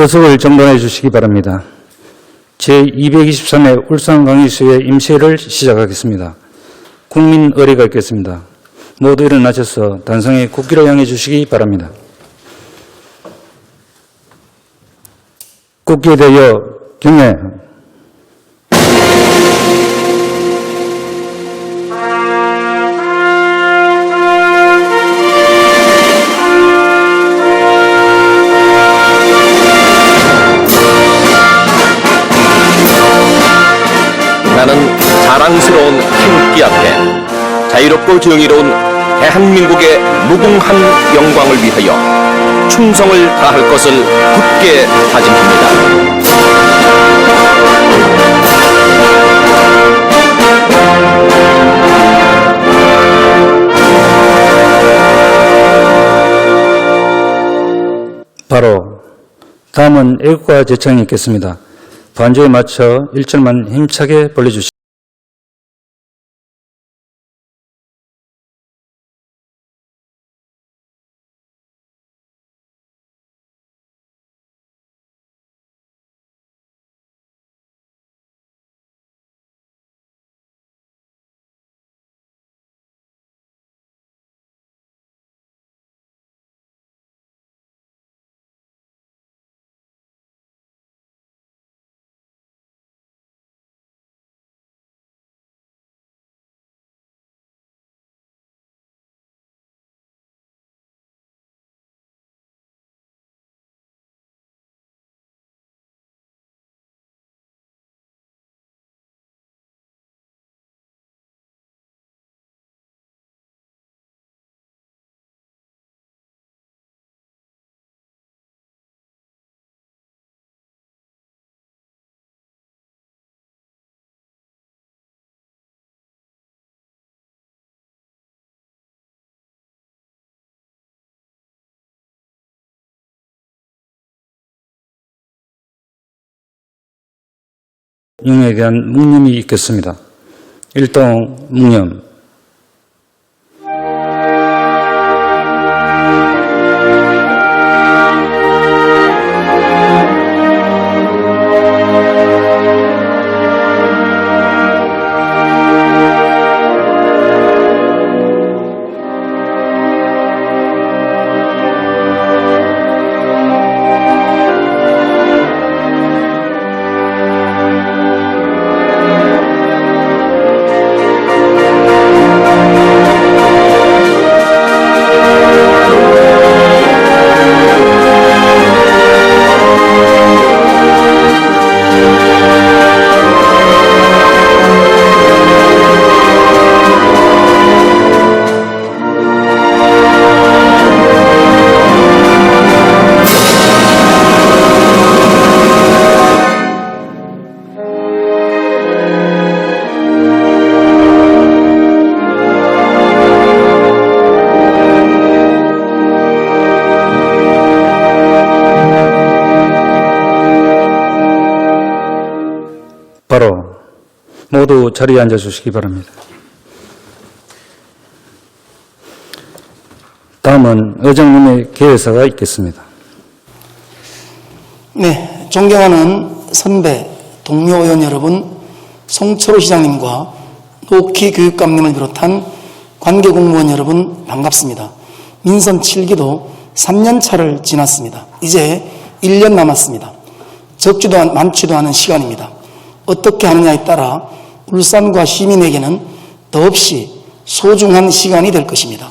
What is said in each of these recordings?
의석을 정돈해 주시기 바랍니다. 제223회 울산광역시의 임시회를 시작하겠습니다. 국민 의례가 있겠습니다. 모두 일어나셔서 단상에 국기를 향해 주시기 바랍니다. 국기에 대하여 경례. 나는 자랑스러운 태극기 앞에 자유롭고 정의로운 대한민국의 무궁한 영광을 위하여 충성을 다할 것을 굳게 다짐합니다. 바로 다음은 애국가 제창이 있겠습니다. 반주에 맞춰 1절만 힘차게 벌려주시기 융에 대한 묵념이 있겠습니다. 일동 묵념. 바로 모두 자리에 앉아주시기 바랍니다. 다음은 의장님의 개회사가 있겠습니다. 네, 존경하는 선배, 동료 의원 여러분, 송철호 시장님과 노키 교육감님을 비롯한 관계공무원 여러분 반갑습니다. 민선 7기도 3년차를 지났습니다. 이제 1년 남았습니다. 적지도 많지도 않은 시간입니다. 어떻게 하느냐에 따라 울산과 시민에게는 더없이 소중한 시간이 될 것입니다.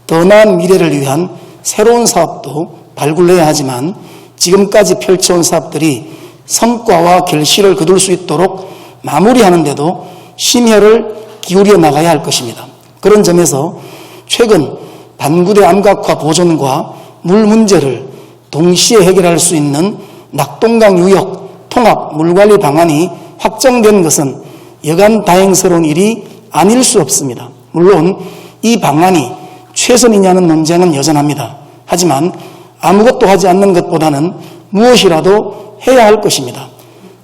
더 나은 미래를 위한 새로운 사업도 발굴해야 하지만 지금까지 펼쳐온 사업들이 성과와 결실을 거둘 수 있도록 마무리하는 데도 심혈을 기울여 나가야 할 것입니다. 그런 점에서 최근 반구대 암각화 보존과 물 문제를 동시에 해결할 수 있는 낙동강 유역 통합 물관리 방안이 확정된 것은 여간 다행스러운 일이 아닐 수 없습니다. 물론 이 방안이 최선이냐는 논쟁은 여전합니다. 하지만 아무것도 하지 않는 것보다는 무엇이라도 해야 할 것입니다.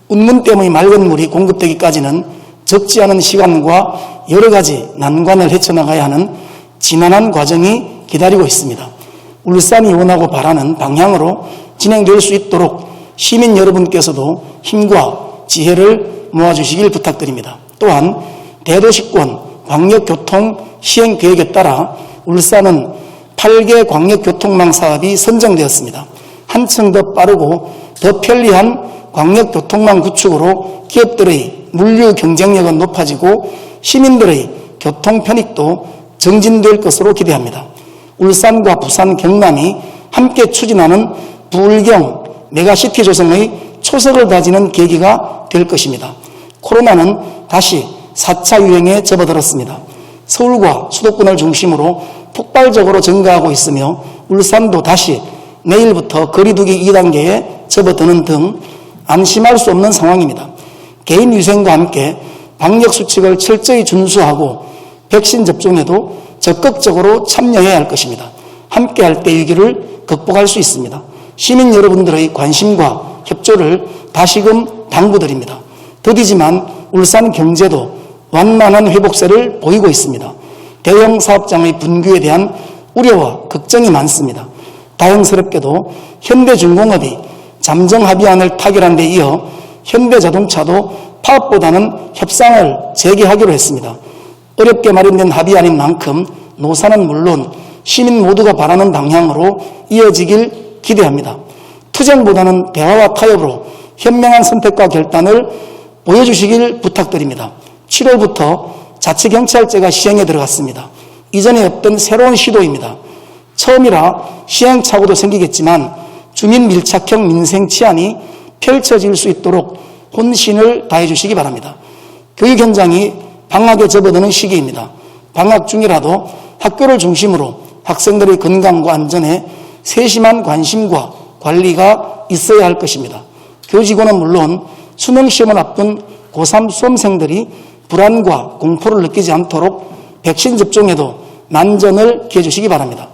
운문댐의 맑은 물이 공급되기까지는 적지 않은 시간과 여러 가지 난관을 헤쳐나가야 하는 지난한 과정이 기다리고 있습니다. 울산이 원하고 바라는 방향으로 진행될 수 있도록 시민 여러분께서도 힘과 지혜를 모아주시길 부탁드립니다. 또한 대도시권 광역교통 시행계획에 따라 울산은 8개 광역교통망 사업이 선정되었습니다. 한층 더 빠르고 더 편리한 광역교통망 구축으로 기업들의 물류 경쟁력은 높아지고 시민들의 교통 편익도 증진될 것으로 기대합니다. 울산과 부산, 경남이 함께 추진하는 부울경 메가시티 조성의 초석을 다지는 계기가 될 것입니다. 코로나는 다시 4차 유행에 접어들었습니다. 서울과 수도권을 중심으로 폭발적으로 증가하고 있으며 울산도 다시 내일부터 거리두기 2단계에 접어드는 등 안심할 수 없는 상황입니다. 개인 위생과 함께 방역 수칙을 철저히 준수하고 백신 접종에도 적극적으로 참여해야 할 것입니다. 함께할 때 위기를 극복할 수 있습니다. 시민 여러분들의 관심과 협조를 다시금 당부드립니다. 더디지만 울산 경제도 완만한 회복세를 보이고 있습니다. 대형 사업장의 분규에 대한 우려와 걱정이 많습니다. 다행스럽게도 현대중공업이 잠정 합의안을 타결한 데 이어 현대자동차도 파업보다는 협상을 재개하기로 했습니다. 어렵게 마련된 합의안인 만큼 노사는 물론 시민 모두가 바라는 방향으로 이어지길 기대합니다. 투쟁보다는 대화와 타협으로 현명한 선택과 결단을 보여주시길 부탁드립니다. 7월부터 자치경찰제가 시행에 들어갔습니다. 이전에 없던 새로운 시도입니다. 처음이라 시행착오도 생기겠지만 주민 밀착형 민생 치안이 펼쳐질 수 있도록 혼신을 다해 주시기 바랍니다. 교육 현장이 방학에 접어드는 시기입니다. 방학 중이라도 학교를 중심으로 학생들의 건강과 안전에 세심한 관심과 관리가 있어야 할 것입니다. 교직원은 물론 수능시험을 앞둔 고3 수험생들이 불안과 공포를 느끼지 않도록 백신 접종에도 만전을 기해 주시기 바랍니다.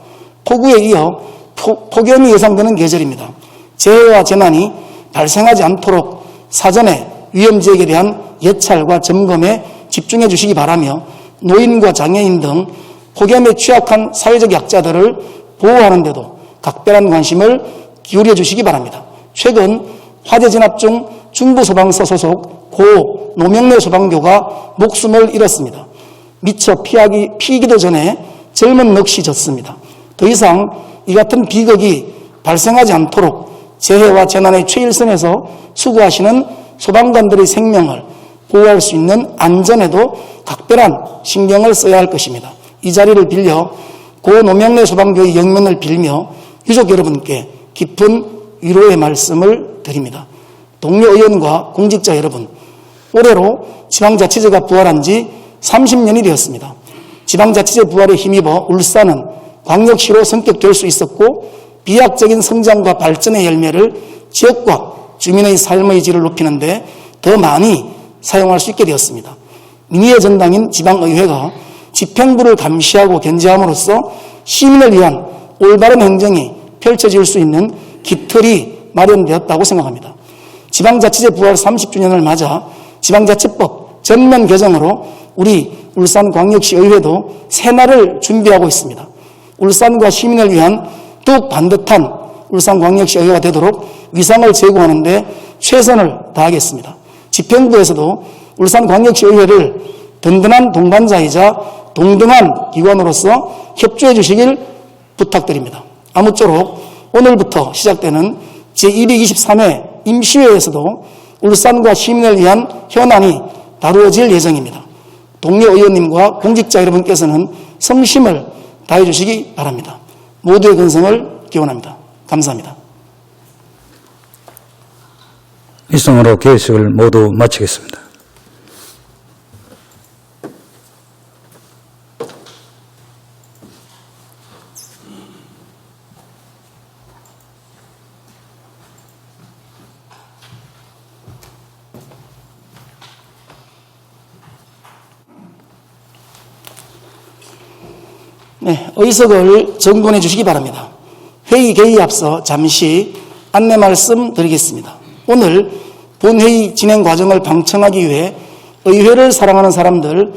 폭우에 이어 폭염이 예상되는 계절입니다. 재해와 재난이 발생하지 않도록 사전에 위험지역에 대한 예찰과 점검에 집중해 주시기 바라며 노인과 장애인 등 폭염에 취약한 사회적 약자들을 보호하는 데도 각별한 관심을 기울여 주시기 바랍니다. 최근 화재 진압 중 중부소방서 소속 고 노명래 소방교가 목숨을 잃었습니다. 미처 피기도 전에 젊은 넋이 졌습니다. 더 이상 이 같은 비극이 발생하지 않도록 재해와 재난의 최일선에서 수고하시는 소방관들의 생명을 보호할 수 있는 안전에도 각별한 신경을 써야 할 것입니다. 이 자리를 빌려 고 노명래 소방교의 영면을 빌며 유족 여러분께 깊은 위로의 말씀을 드립니다. 동료 의원과 공직자 여러분, 올해로 지방자치제가 부활한 지 30년이 되었습니다. 지방자치제 부활에 힘입어 울산은 광역시로 성격될 수 있었고 비약적인 성장과 발전의 열매를 지역과 주민의 삶의 질을 높이는 데 더 많이 사용할 수 있게 되었습니다. 민의의 전당인 지방의회가 집행부를 감시하고 견제함으로써 시민을 위한 올바른 행정이 펼쳐질 수 있는 기틀이 마련되었다고 생각합니다. 지방자치제 부활 30주년을 맞아 지방자치법 전면 개정으로 우리 울산광역시 의회도 새날을 준비하고 있습니다. 울산과 시민을 위한 더욱 반듯한 울산광역시 의회가 되도록 위상을 제고하는 데 최선을 다하겠습니다. 집행부에서도 울산광역시 의회를 든든한 동반자이자 동등한 기관으로서 협조해 주시길 부탁드립니다. 아무쪼록 오늘부터 시작되는 제223회 임시회에서도 울산과 시민을 위한 현안이 다루어질 예정입니다. 동료 의원님과 공직자 여러분께서는 성심을 다해 주시기 바랍니다. 모두의 건성을 기원합니다. 감사합니다. 이상으로 개회식을 모두 마치겠습니다. 네, 의석을 정돈해 주시기 바랍니다. 회의 개의에 앞서 잠시 안내 말씀 드리겠습니다. 오늘 본회의 진행 과정을 방청하기 위해 의회를 사랑하는 사람들,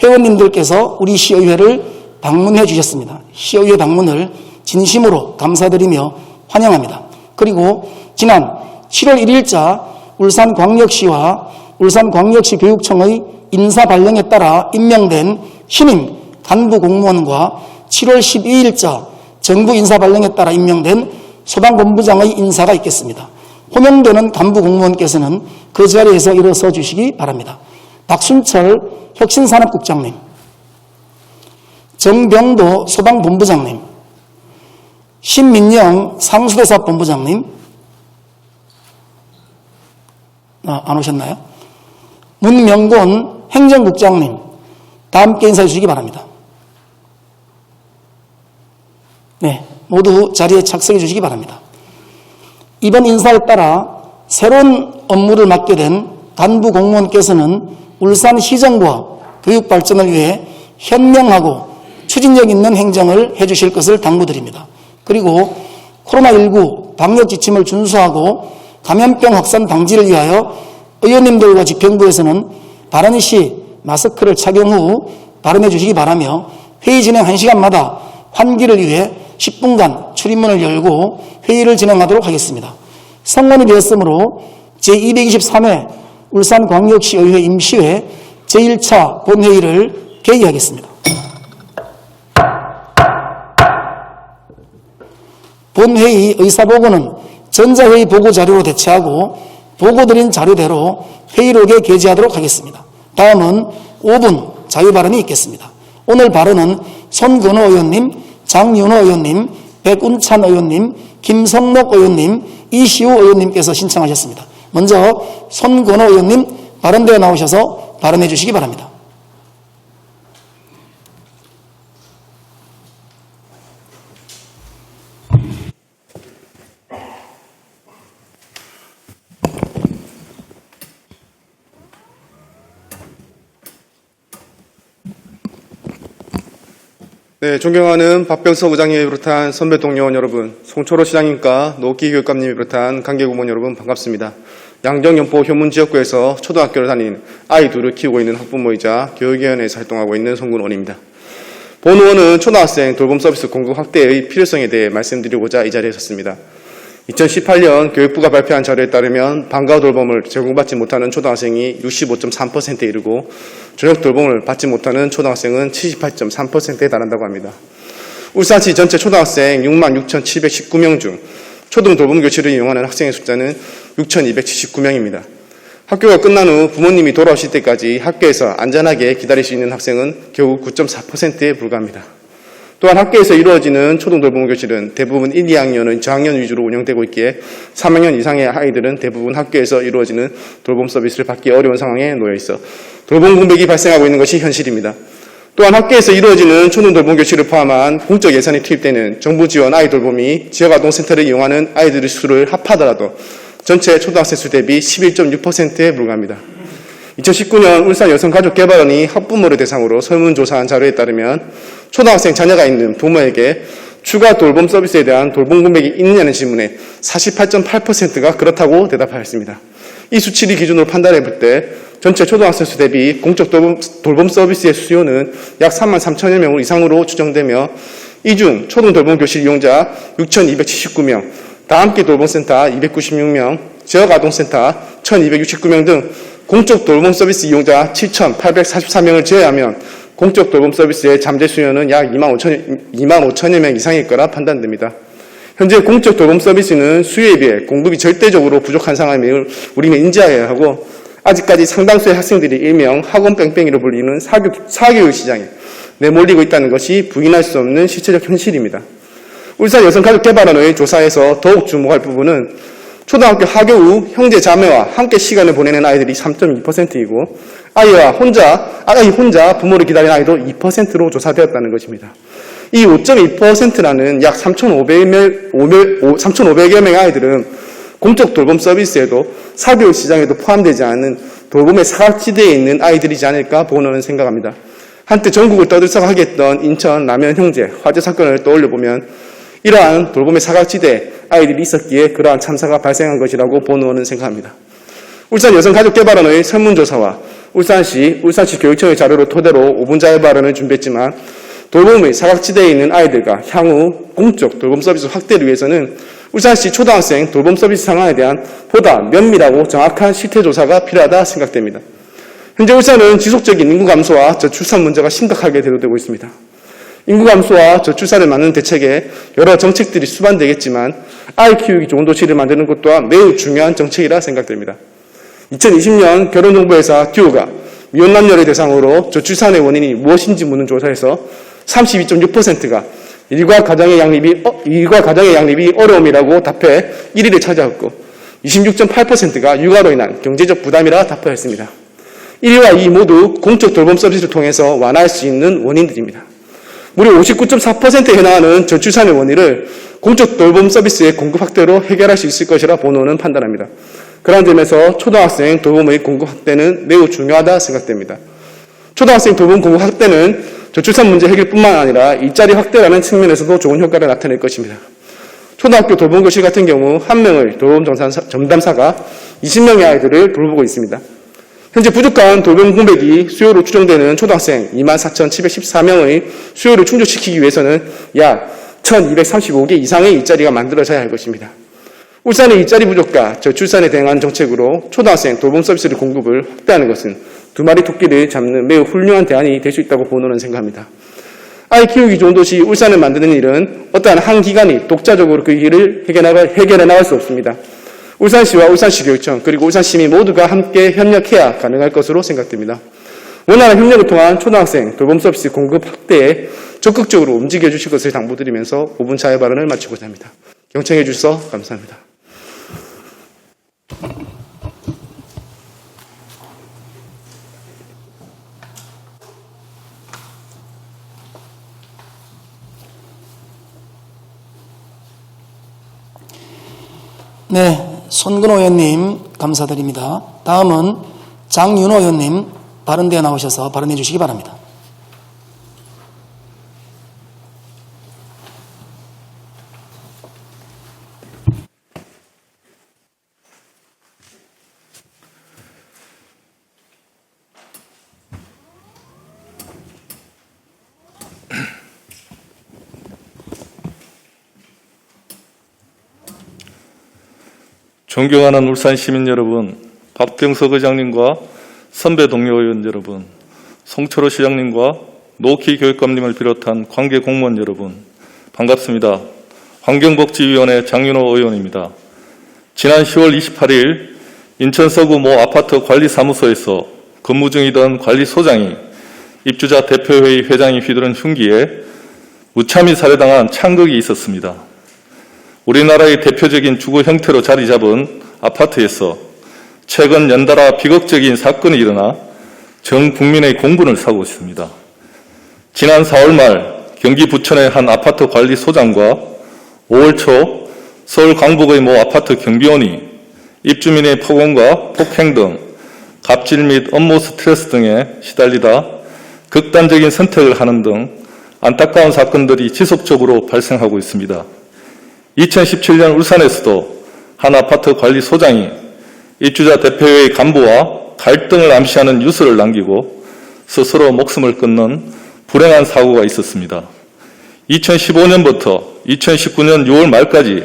회원님들께서 우리 시의회를 방문해 주셨습니다. 시의회 방문을 진심으로 감사드리며 환영합니다. 그리고 지난 7월 1일자 울산광역시와 울산광역시 교육청의 인사 발령에 따라 임명된 신임 간부 공무원과 7월 12일자 정부 인사 발령에 따라 임명된 소방본부장의 인사가 있겠습니다. 호명되는 간부 공무원께서는 그 자리에서 일어서 주시기 바랍니다. 박순철 혁신산업국장님, 정병도 소방본부장님, 신민영 상수대사본부장님, 안 오셨나요? 문명곤 행정국장님, 다 함께 인사해 주시기 바랍니다. 네, 모두 자리에 착석해 주시기 바랍니다. 이번 인사에 따라 새로운 업무를 맡게 된 간부 공무원께서는 울산시정과 교육발전을 위해 현명하고 추진력 있는 행정을 해주실 것을 당부드립니다. 그리고 코로나19 방역 지침을 준수하고 감염병 확산 방지를 위하여 의원님들과 집행부에서는 발언 시 마스크를 착용 후 발언해 주시기 바라며 회의 진행 1시간마다 환기를 위해 10분간 출입문을 열고 회의를 진행하도록 하겠습니다. 성건이 되었으므로 제223회 울산광역시의회 임시회 제1차 본회의를 개의하겠습니다. 본회의 의사보고는 전자회의 보고자료로 대체하고 보고드린 자료대로 회의록에 게재하도록 하겠습니다. 다음은 5분 자유발언이 있겠습니다. 오늘 발언은 손건호 의원님, 장윤호 의원님, 백운찬 의원님, 김성록 의원님, 이시우 의원님께서 신청하셨습니다. 먼저 손건호 의원님 발언대에 나오셔서 발언해 주시기 바랍니다. 네, 존경하는 박병석 의장님을 비롯한 선배 동료원 여러분, 송철호 시장님과 노기 교육감님을 비롯한 관계공무원 여러분 반갑습니다. 양정연포 효문지역구에서 초등학교를 다니는 아이 둘을 키우고 있는 학부모이자 교육위원회에서 활동하고 있는 송근원입니다. 본 의원은 초등학생 돌봄 서비스 공급 확대의 필요성에 대해 말씀드리고자 이 자리에 섰습니다. 2018년 교육부가 발표한 자료에 따르면 방과 돌봄을 제공받지 못하는 초등학생이 65.3%에 이르고 저녁 돌봄을 받지 못하는 초등학생은 78.3%에 달한다고 합니다. 울산시 전체 초등학생 66,719명 중 초등 돌봄 교실을 이용하는 학생의 숫자는 6,279명입니다. 학교가 끝난 후 부모님이 돌아오실 때까지 학교에서 안전하게 기다릴 수 있는 학생은 겨우 9.4%에 불과합니다. 또한 학교에서 이루어지는 초등돌봄 교실은 대부분 1, 2학년은 저학년 위주로 운영되고 있기에 3학년 이상의 아이들은 대부분 학교에서 이루어지는 돌봄 서비스를 받기 어려운 상황에 놓여 있어 돌봄 공백이 발생하고 있는 것이 현실입니다. 또한 학교에서 이루어지는 초등돌봄 교실을 포함한 공적 예산이 투입되는 정부 지원 아이 돌봄이 지역아동센터를 이용하는 아이들의 수를 합하더라도 전체 초등학생 수 대비 11.6%에 불과합니다. 2019년 울산 여성가족개발원이 학부모를 대상으로 설문조사한 자료에 따르면 초등학생 자녀가 있는 부모에게 추가 돌봄 서비스에 대한 돌봄 공백이 있느냐는 질문에 48.8%가 그렇다고 대답하였습니다. 이 수치를 기준으로 판단해 볼 때 전체 초등학생 수 대비 공적 돌봄 서비스의 수요는 약 3만 3천여 명 이상으로 추정되며 이 중 초등돌봄 교실 이용자 6,279명, 다함께 돌봄센터 296명, 지역아동센터 1,269명 등 공적 돌봄 서비스 이용자 7,844명을 제외하면 공적 돌봄 서비스의 잠재 수요는 약 2만 5천여 명 이상일 거라 판단됩니다. 현재 공적 돌봄 서비스는 수요에 비해 공급이 절대적으로 부족한 상황임을 우리는 인지해야 하고 아직까지 상당수의 학생들이 일명 학원 뺑뺑이로 불리는 사교육 시장에 내몰리고 있다는 것이 부인할 수 없는 실체적 현실입니다. 울산 여성가족개발원의 조사에서 더욱 주목할 부분은 초등학교 하교 후 형제 자매와 함께 시간을 보내는 아이들이 3.2%이고 아이 혼자 부모를 기다리는 아이도 2%로 조사되었다는 것입니다. 이 5.2%라는 약 3,500여 명의 아이들은 공적 돌봄 서비스에도 사교육 시장에도 포함되지 않은 돌봄의 사각지대에 있는 아이들이지 않을까 보는 생각합니다. 한때 전국을 떠들썩하게 했던 인천 라면 형제 화재 사건을 떠올려보면 이러한 돌봄의 사각지대에 아이들이 있었기에 그러한 참사가 발생한 것이라고 본 의원은 생각합니다. 울산 여성가족개발원의 설문조사와 울산시 교육청의 자료를 토대로 5분 자유 발언을 준비했지만 돌봄의 사각지대에 있는 아이들과 향후 공적 돌봄 서비스 확대를 위해서는 울산시 초등학생 돌봄 서비스 상황에 대한 보다 면밀하고 정확한 실태조사가 필요하다 생각됩니다. 현재 울산은 지속적인 인구 감소와 저출산 문제가 심각하게 대두되고 있습니다. 인구 감소와 저출산을 막는 대책에 여러 정책들이 수반되겠지만 아이 키우기 좋은 도시를 만드는 것 또한 매우 중요한 정책이라 생각됩니다. 2020년 결혼정보회사 듀오가 미혼 남녀를 대상으로 저출산의 원인이 무엇인지 묻는 조사에서 32.6%가 일과 가정의 양립이 어려움이라고 답해 1위를 차지하였고 26.8%가 육아로 인한 경제적 부담이라 답하였습니다. 1위와 2위 모두 공적 돌봄 서비스를 통해서 완화할 수 있는 원인들입니다. 무려 59.4%에 해당하는 저출산의 원인을 공적 돌봄 서비스의 공급 확대로 해결할 수 있을 것이라 본원은 판단합니다. 그러한 점에서 초등학생 돌봄의 공급 확대는 매우 중요하다 생각됩니다. 초등학생 돌봄 공급 확대는 저출산 문제 해결뿐만 아니라 일자리 확대라는 측면에서도 좋은 효과를 나타낼 것입니다. 초등학교 돌봄교실 같은 경우 한 명의 돌봄 전담사가 20명의 아이들을 돌보고 있습니다. 현재 부족한 돌봄 공백이 수요로 추정되는 초등학생 24,714명의 수요를 충족시키기 위해서는 약 1,235개 이상의 일자리가 만들어져야 할 것입니다. 울산의 일자리 부족과 저출산에 대응한 정책으로 초등학생 돌봄 서비스를 공급을 확대하는 것은 두 마리 토끼를 잡는 매우 훌륭한 대안이 될 수 있다고 본원은 생각합니다. 아이 키우기 좋은 도시 울산을 만드는 일은 어떠한 한 기관이 독자적으로 그 일을 해결해 나갈 수 없습니다. 울산시와 울산시 교육청 그리고 울산시민 모두가 함께 협력해야 가능할 것으로 생각됩니다. 원활한 협력을 통한 초등학생 돌봄 서비스 공급 확대에 적극적으로 움직여 주실 것을 당부드리면서 5분 차의 발언을 마치고자 합니다. 경청해 주셔서 감사합니다. 네, 손근호 의원님 감사드립니다. 다음은 장윤호 의원님 발언대에 나오셔서 발언해 주시기 바랍니다. 존경하는 울산 시민 여러분, 박병석 의장님과 선배 동료 의원 여러분, 송철호 시장님과 노키 교육감님을 비롯한 관계 공무원 여러분, 반갑습니다. 환경복지위원회 장윤호 의원입니다. 지난 10월 28일 인천 서구 모 아파트 관리사무소에서 근무 중이던 관리소장이 입주자 대표회의 회장이 휘두른 흉기에 무참히 살해당한 창극이 있었습니다. 우리나라의 대표적인 주거 형태로 자리 잡은 아파트에서 최근 연달아 비극적인 사건이 일어나 전 국민의 공분을 사고 있습니다. 지난 4월 말 경기 부천의 한 아파트 관리소장과 5월 초 서울 강북의 모 아파트 경비원이 입주민의 폭언과 폭행 등 갑질 및 업무 스트레스 등에 시달리다 극단적인 선택을 하는 등 안타까운 사건들이 지속적으로 발생하고 있습니다. 2017년 울산에서도 한 아파트 관리소장이 입주자 대표회의 간부와 갈등을 암시하는 뉴스를 남기고 스스로 목숨을 끊는 불행한 사고가 있었습니다. 2015년부터 2019년 6월 말까지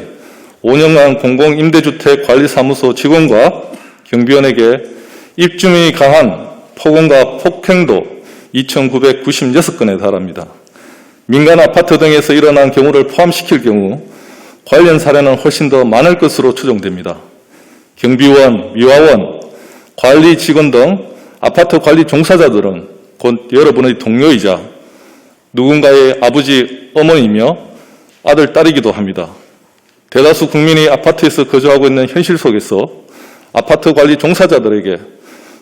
5년간 공공임대주택 관리사무소 직원과 경비원에게 입주민이 가한 폭언과 폭행도 2,996건에 달합니다. 민간 아파트 등에서 일어난 경우를 포함시킬 경우 관련 사례는 훨씬 더 많을 것으로 추정됩니다. 경비원, 미화원, 관리 직원 등 아파트 관리 종사자들은 곧 여러분의 동료이자 누군가의 아버지, 어머니이며 아들, 딸이기도 합니다. 대다수 국민이 아파트에서 거주하고 있는 현실 속에서 아파트 관리 종사자들에게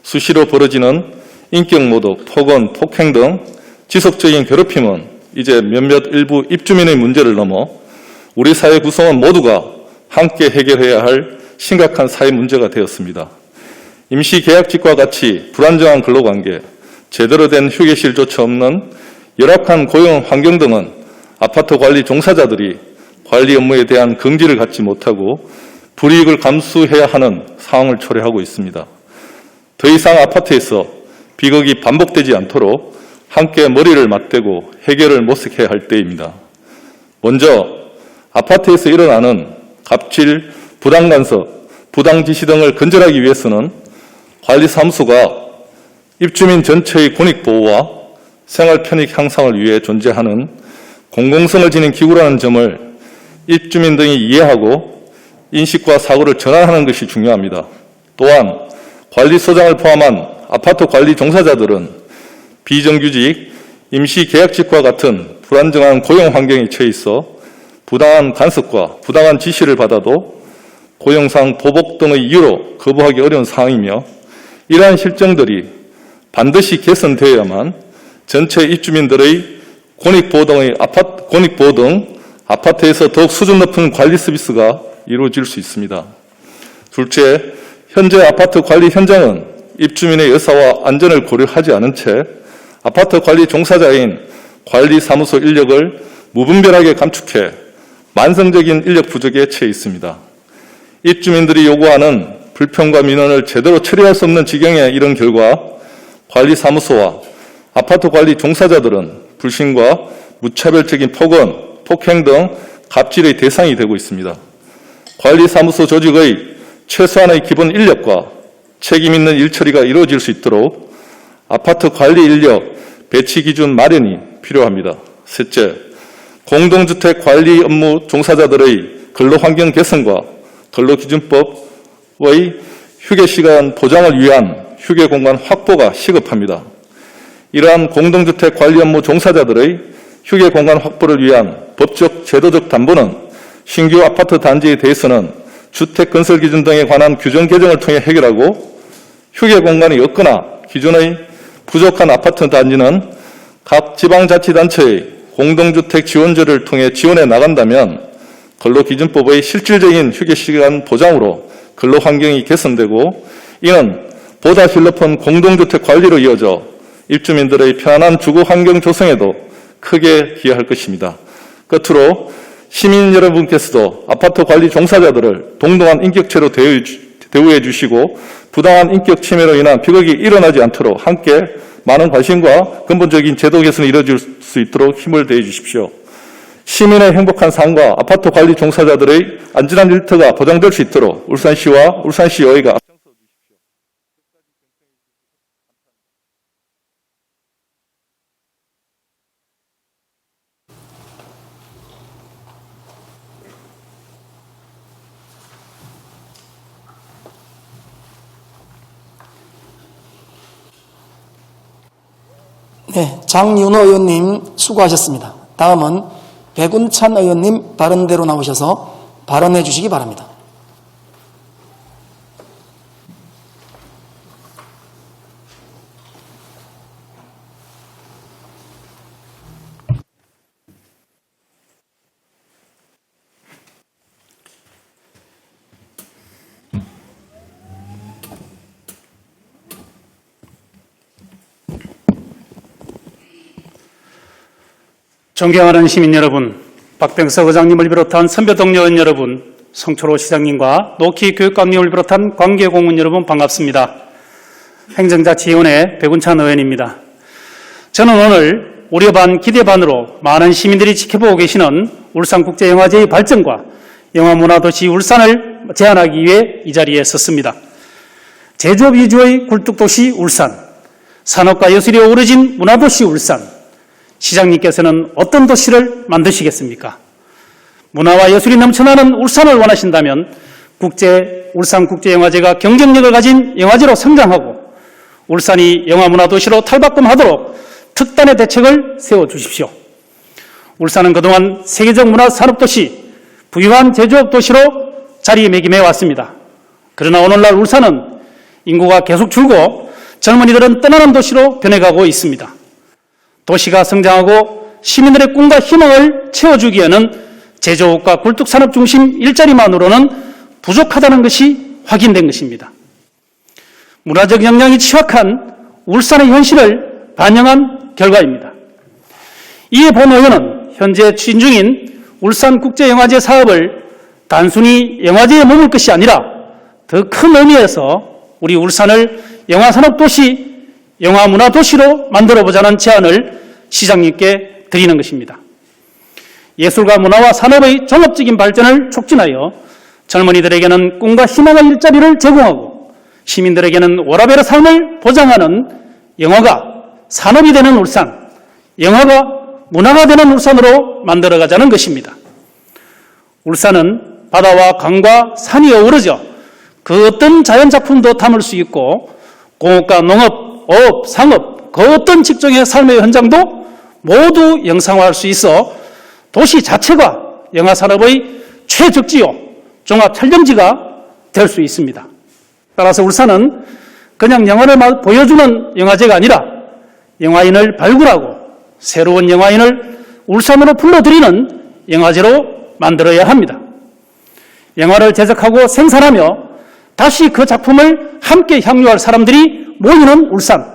수시로 벌어지는 인격모독, 폭언, 폭행 등 지속적인 괴롭힘은 이제 몇몇 일부 입주민의 문제를 넘어 우리 사회 구성원 모두가 함께 해결해야 할 심각한 사회 문제가 되었습니다. 임시계약직과 같이 불안정한 근로관계, 제대로 된 휴게실조차 없는 열악한 고용 환경 등은 아파트 관리 종사자들이 관리 업무에 대한 긍지를 갖지 못하고 불이익을 감수해야 하는 상황을 초래하고 있습니다. 더 이상 아파트에서 비극이 반복되지 않도록 함께 머리를 맞대고 해결을 모색해야 할 때입니다. 먼저 아파트에서 일어나는 갑질, 부당간섭, 부당지시 등을 근절하기 위해서는 관리사무소가 입주민 전체의 권익보호와 생활 편익 향상을 위해 존재하는 공공성을 지닌 기구라는 점을 입주민 등이 이해하고 인식과 사고를 전환하는 것이 중요합니다. 또한 관리소장을 포함한 아파트 관리 종사자들은 비정규직, 임시계약직과 같은 불안정한 고용 환경에 처해 있어 부당한 간섭과 부당한 지시를 받아도 고용상 보복 등의 이유로 거부하기 어려운 상황이며, 이러한 실정들이 반드시 개선되어야만 전체 입주민들의 권익보호 등 아파트에서 더욱 수준 높은 관리 서비스가 이루어질 수 있습니다. 둘째, 현재 아파트 관리 현장은 입주민의 의사와 안전을 고려하지 않은 채 아파트 관리 종사자인 관리사무소 인력을 무분별하게 감축해 만성적인 인력 부족에 처해 있습니다. 입주민들이 요구하는 불평과 민원을 제대로 처리할 수 없는 지경에 이른 결과 관리사무소와 아파트 관리 종사자들은 불신과 무차별적인 폭언, 폭행 등 갑질의 대상이 되고 있습니다. 관리사무소 조직의 최소한의 기본 인력과 책임 있는 일처리가 이루어질 수 있도록 아파트 관리 인력 배치 기준 마련이 필요합니다. 셋째, 공동주택 관리 업무 종사자들의 근로환경 개선과 근로기준법의 휴게시간 보장을 위한 휴게공간 확보가 시급합니다. 이러한 공동주택 관리 업무 종사자들의 휴게공간 확보를 위한 법적, 제도적 담보는 신규 아파트 단지에 대해서는 주택건설 기준 등에 관한 규정 개정을 통해 해결하고, 휴게공간이 없거나 기존의 부족한 아파트 단지는 각 지방자치단체의 공동주택 지원제를 통해 지원해 나간다면 근로기준법의 실질적인 휴게시간 보장으로 근로환경이 개선되고, 이는 보다 질 높은 공동주택 관리로 이어져 입주민들의 편안한 주거 환경 조성에도 크게 기여할 것입니다. 끝으로 시민 여러분께서도 아파트 관리 종사자들을 동등한 인격체로 대우해 주시고 부당한 인격 침해로 인한 비극이 일어나지 않도록 함께 많은 관심과 근본적인 제도 개선이 이루어질 수 있도록 힘을 다해 주십시오. 시민의 행복한 삶과 아파트 관리 종사자들의 안전한 일터가 보장될 수 있도록 울산시와 울산시의회가 앞장서 주십시오. 네, 장윤호 의원님 수고하셨습니다. 다음은 백운찬 의원님 발언대로 나오셔서 발언해 주시기 바랍니다. 존경하는 시민 여러분, 박병석 의장님을 비롯한 선배 동료 의원 여러분, 성초로 시장님과 노키 교육감님을 비롯한 관계공무원 여러분 반갑습니다. 행정자치위원회 백운찬 의원입니다. 저는 오늘 우려 반 기대 반으로 많은 시민들이 지켜보고 계시는 울산국제영화제의 발전과 영화문화도시 울산을 제안하기 위해 이 자리에 섰습니다. 제조업 위주의 굴뚝도시 울산, 산업과 예술이 어우러진 문화도시 울산, 시장님께서는 어떤 도시를 만드시겠습니까? 문화와 예술이 넘쳐나는 울산을 원하신다면 울산국제영화제가 경쟁력을 가진 영화제로 성장하고 울산이 영화문화도시로 탈바꿈하도록 특단의 대책을 세워주십시오. 울산은 그동안 세계적 문화산업도시, 부유한 제조업 도시로 자리매김해 왔습니다. 그러나 오늘날 울산은 인구가 계속 줄고 젊은이들은 떠나는 도시로 변해가고 있습니다. 도시가 성장하고 시민들의 꿈과 희망을 채워주기에는 제조업과 굴뚝산업 중심 일자리만으로는 부족하다는 것이 확인된 것입니다. 문화적 역량이 취약한 울산의 현실을 반영한 결과입니다. 이에 본 의원은 현재 추진 중인 울산국제영화제 사업을 단순히 영화제에 머물 것이 아니라 더 큰 의미에서 우리 울산을 영화산업도시, 영화문화도시로 만들어보자는 제안을 시장님께 드리는 것입니다. 예술과 문화와 산업의 종합적인 발전을 촉진하여 젊은이들에게는 꿈과 희망의 일자리를 제공하고 시민들에게는 워라밸의 삶을 보장하는 영화가 산업이 되는 울산, 영화가 문화가 되는 울산으로 만들어가자는 것입니다. 울산은 바다와 강과 산이 어우러져 그 어떤 자연작품도 담을 수 있고 공업과 농업, 어업, 상업, 그 어떤 직종의 삶의 현장도 모두 영상화할 수 있어 도시 자체가 영화산업의 최적지요, 종합촬영지가 될 수 있습니다. 따라서 울산은 그냥 영화를 보여주는 영화제가 아니라 영화인을 발굴하고 새로운 영화인을 울산으로 불러들이는 영화제로 만들어야 합니다. 영화를 제작하고 생산하며 다시 그 작품을 함께 향유할 사람들이 모이는 울산,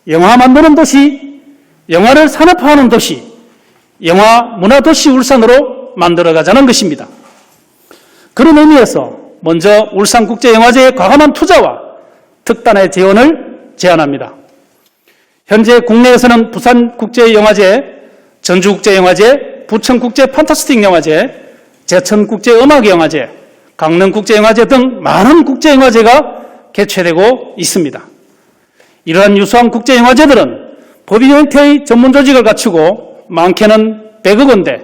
영화 만드는 도시, 영화를 산업화하는 도시, 영화 문화도시 울산으로 만들어가자는 것입니다. 그런 의미에서 먼저 울산국제영화제의 과감한 투자와 특단의 지원을 제안합니다. 현재 국내에서는 부산국제영화제, 전주국제영화제, 부천국제 판타스틱 영화제, 제천국제음악영화제, 강릉국제영화제 등 많은 국제영화제가 개최되고 있습니다. 이러한 유수한 국제영화제들은 법인 형태의 전문 조직을 갖추고 많게는 100억 원대,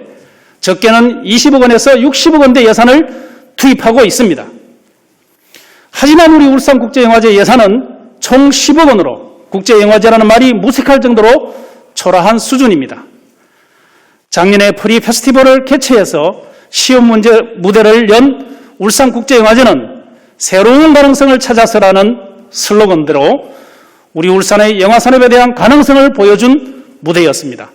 적게는 20억 원에서 60억 원대 예산을 투입하고 있습니다. 하지만 우리 울산국제영화제 예산은 총 10억 원으로 국제영화제라는 말이 무색할 정도로 초라한 수준입니다. 작년에 프리 페스티벌을 개최해서 시험 문제 무대를 연 울산국제영화제는 새로운 가능성을 찾아서라는 슬로건대로 우리 울산의 영화산업에 대한 가능성을 보여준 무대였습니다.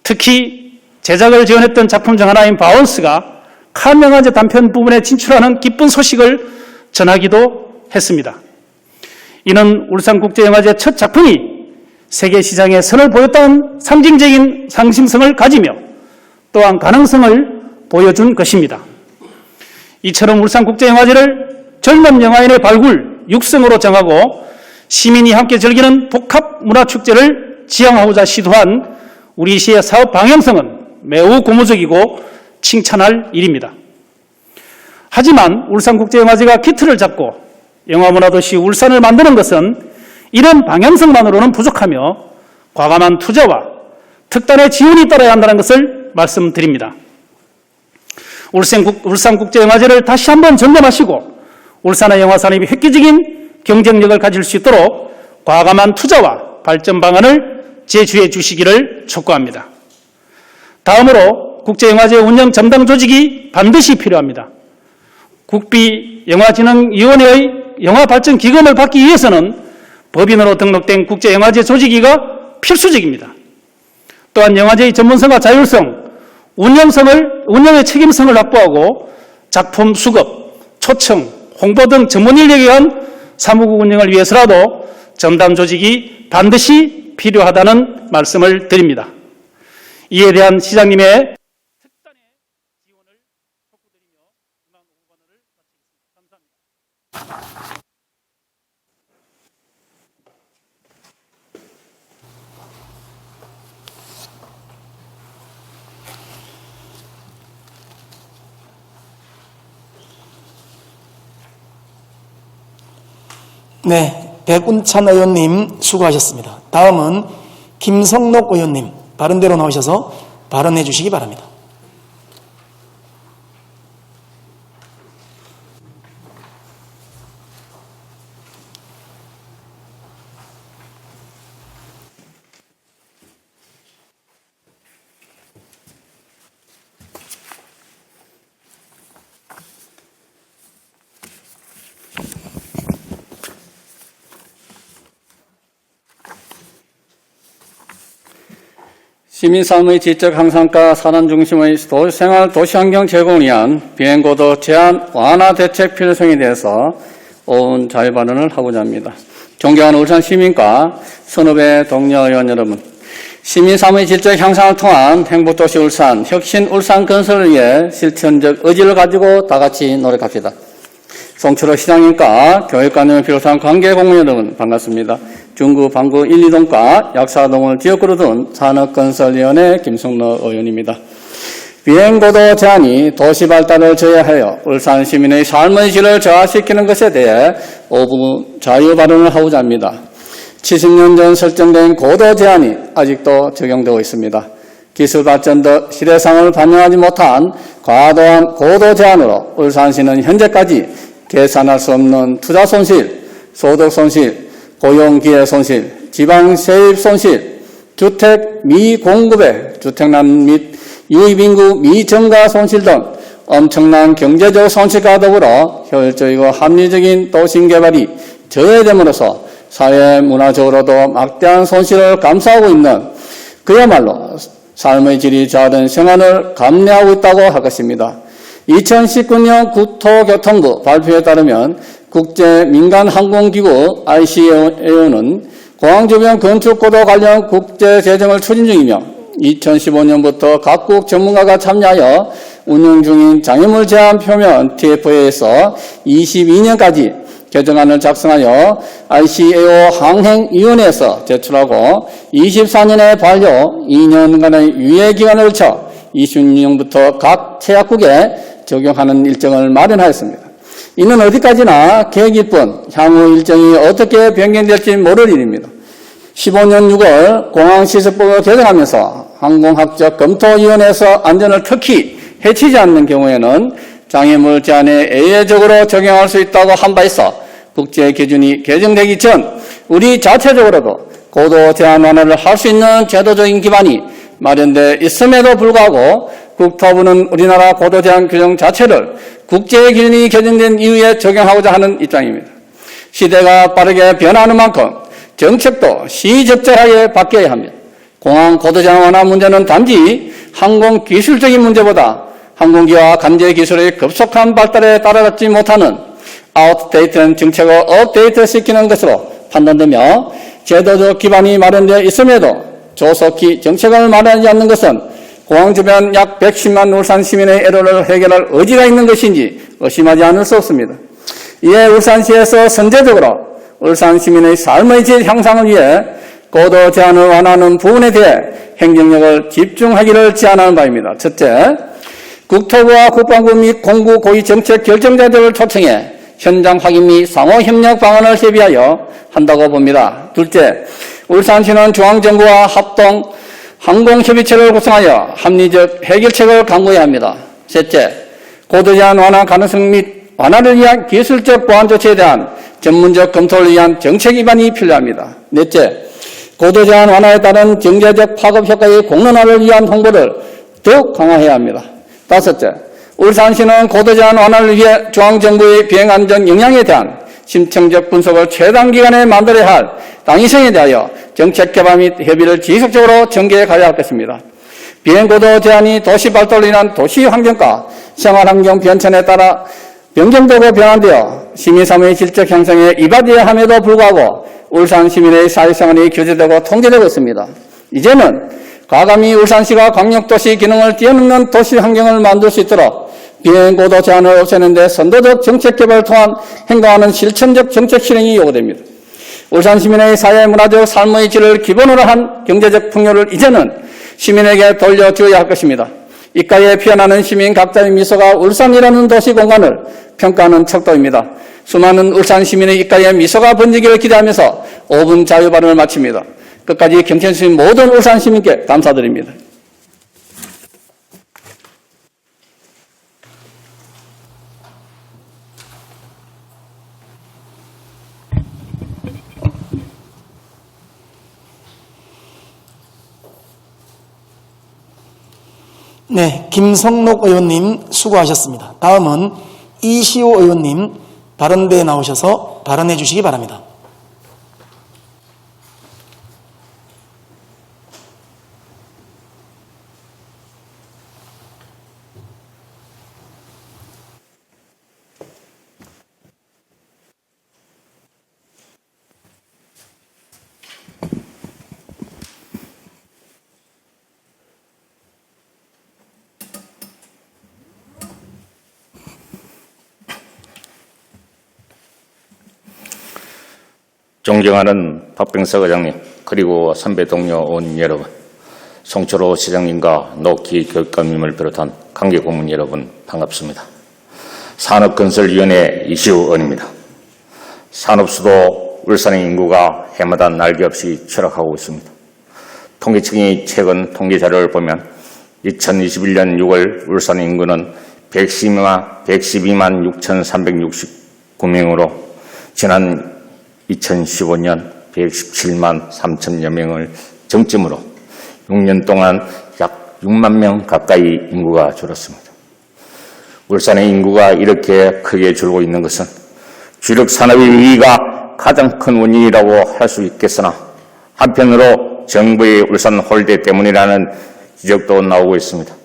특히 제작을 지원했던 작품 중 하나인 바운스가 칸 영화제 단편 부분에 진출하는 기쁜 소식을 전하기도 했습니다. 이는 울산국제영화제 첫 작품이 세계 시장에 선을 보였다는 상징적인 상징성을 가지며 또한 가능성을 보여준 것입니다. 이처럼 울산국제영화제를 젊은 영화인의 발굴, 육성으로 정하고 시민이 함께 즐기는 복합문화축제를 지향하고자 시도한 우리 시의 사업 방향성은 매우 고무적이고 칭찬할 일입니다. 하지만 울산국제영화제가 기틀을 잡고 영화문화도시 울산을 만드는 것은 이런 방향성만으로는 부족하며 과감한 투자와 특단의 지원이 따라야 한다는 것을 말씀드립니다. 울산국제영화제를 다시 한번 점검하시고 울산의 영화산업이 획기적인 경쟁력을 가질 수 있도록 과감한 투자와 발전 방안을 제시해 주시기를 촉구합니다. 다음으로 국제영화제 운영 전담 조직이 반드시 필요합니다. 국비영화진흥위원회의 영화발전기금을 받기 위해서는 법인으로 등록된 국제영화제 조직위가 필수적입니다. 또한 영화제의 전문성과 자율성, 운영의 책임성을 확보하고 작품 수급, 초청, 홍보 등 전문 인력에 의한 사무국 운영을 위해서라도 전담 조직이 반드시 필요하다는 말씀을 드립니다. 이에 대한 시장님의 특단의 지원을 촉구드리며 이만 5번을 마치겠습니다. 감사합니다. 네, 백운찬 의원님 수고하셨습니다. 다음은 김성록 의원님 바른대로 나오셔서 발언해 주시기 바랍니다. 시민삶의 지적 향상과 산안 중심의 생활 도시환경 제공을 위한 비행고도 제한 완화 대책 필요성에 대해서 오은 자유발언을 하고자 합니다. 존경하는 울산 시민과 선후배 동료 의원 여러분, 시민삶의 질적 향상을 통한 행복도시 울산, 혁신 울산 건설을 위해 실천적 의지를 가지고 다같이 노력합시다. 송철호 시장님과 교육관님을 비롯한 관계공무원 여러분 반갑습니다. 중구, 방구 1, 2동과 약사동을 지역구로 둔 산업건설위원회 김성로 의원입니다. 비행고도 제한이 도시 발달을 저해하여 울산 시민의 삶의 질을 저하시키는 것에 대해 5분 자유 발언을 하고자 합니다. 70년 전 설정된 고도 제한이 아직도 적용되고 있습니다. 기술 발전 등 시대상을 반영하지 못한 과도한 고도 제한으로 울산시는 현재까지 계산할 수 없는 투자 손실, 소득 손실, 고용 기회 손실, 지방 세입 손실, 주택 미공급의 주택난 및 유입인구 미증가 손실 등 엄청난 경제적 손실과 더불어 효율적이고 합리적인 도심개발이 저해됨으로써 사회 문화적으로도 막대한 손실을 감수하고 있는 그야말로 삶의 질이 저하된 생활을 감내하고 있다고 할 것입니다. 2019년 국토교통부 발표에 따르면 국제민간항공기구 ICAO는 공항 주변 건축고도 관련 국제재정을 추진 중이며 2015년부터 각국 전문가가 참여하여 운영 중인 장애물 제한 표면 TFA에서 22년까지 개정안을 작성하여 ICAO 항행위원회에서 제출하고 24년에 반려 2년간의 유예기간을 거쳐 26년부터 각 체약국에 적용하는 일정을 마련하였습니다. 이는 어디까지나 계획일 뿐 향후 일정이 어떻게 변경될지 모를 일입니다. 15년 6월 공항시설법을 개정하면서 항공학적 검토위원회에서 안전을 특히 해치지 않는 경우에는 장애물 제한에 예외적으로 적용할 수 있다고 한 바 있어 국제 기준이 개정되기 전 우리 자체적으로도 고도 제한 완화를 할 수 있는 제도적인 기반이 마련돼 있음에도 불구하고 국토부는 우리나라 고도 제한 규정 자체를 국제 기준이 개정된 이후에 적용하고자 하는 입장입니다. 시대가 빠르게 변하는 만큼 정책도 시적절하게 바뀌어야 합니다. 공항 고도 제한 완화 문제는 단지 항공 기술적인 문제보다 항공기와 관제 기술의 급속한 발달에 따라잡지 못하는 아웃데이트한 정책을 업데이트시키는 것으로 판단되며 제도적 기반이 마련되어 있음에도 조속히 정책을 마련하지 않는 것은 공항 주변 약 110만 울산 시민의 애로를 해결할 의지가 있는 것인지 의심하지 않을 수 없습니다. 이에 울산시에서 선제적으로 울산 시민의 삶의 질 향상을 위해 고도 제한을 완화하는 부분에 대해 행정력을 집중하기를 제안하는 바입니다. 첫째, 국토부와 국방부 및 공구 고위 정책 결정자들을 초청해 현장 확인 및 상호 협력 방안을 협의하여 한다고 봅니다. 둘째, 울산시는 중앙정부와 합동 항공협의체를 구성하여 합리적 해결책을 강구해야 합니다. 셋째, 고도 제한 완화 가능성 및 완화를 위한 기술적 보완 조치에 대한 전문적 검토를 위한 정책 입안이 필요합니다. 넷째, 고도 제한 완화에 따른 경제적 파급 효과의 공론화를 위한 홍보를 더욱 강화해야 합니다. 다섯째, 울산시는 고도 제한 완화를 위해 중앙정부의 비행안전 역량에 대한 심층적 분석을 최단 기간에 만들어야 할 당위성에 대하여 정책 개발 및 협의를 지속적으로 전개해 가야 할 것입니다. 비행고도 제한이 도시 발달로 인한 도시 환경과 생활환경 변천에 따라 변경되고 변환되어 시민사회의 질적 향상에 이바지해야 함에도 불구하고 울산 시민의 사회생활이 규제되고 통제되고 있습니다. 이제는 과감히 울산시가 광역도시 기능을 뛰어넘는 도시 환경을 만들 수 있도록 비행고도 제한을 없애는 데 선도적 정책 개발을 통한 행동하는 실천적 정책 실행이 요구됩니다. 울산 시민의 사회 문화적 삶의 질을 기본으로 한 경제적 풍요를 이제는 시민에게 돌려주어야 할 것입니다. 입가에 피어나는 시민 각자의 미소가 울산이라는 도시 공간을 평가하는 척도입니다. 수많은 울산 시민의 입가에 미소가 번지기를 기대하면서 5분 자유 발언을 마칩니다. 끝까지 경청해주신 모든 울산 시민께 감사드립니다. 네, 김성록 의원님 수고하셨습니다. 다음은 이시호 의원님 발언대에 나오셔서 발언해 주시기 바랍니다. 존경하는 박병석 의장님, 그리고 선배 동료 의원 여러분, 송철호 시장님과 노키 교육감님을 비롯한 관계 고문 여러분 반갑습니다. 산업건설위원회 이시우 의원입니다. 산업수도 울산의 인구가 해마다 날개없이 추락하고 있습니다. 통계청이 최근 통계 자료를 보면 2021년 6월 울산의 인구는 112만 6,369명으로 지난 2015년 117만 3천여 명을 정점으로 6년 동안 약 6만 명 가까이 인구가 줄었습니다. 울산의 인구가 이렇게 크게 줄고 있는 것은 주력 산업의 위기가 가장 큰 원인이라고 할 수 있겠으나 한편으로 정부의 울산 홀대 때문이라는 지적도 나오고 있습니다.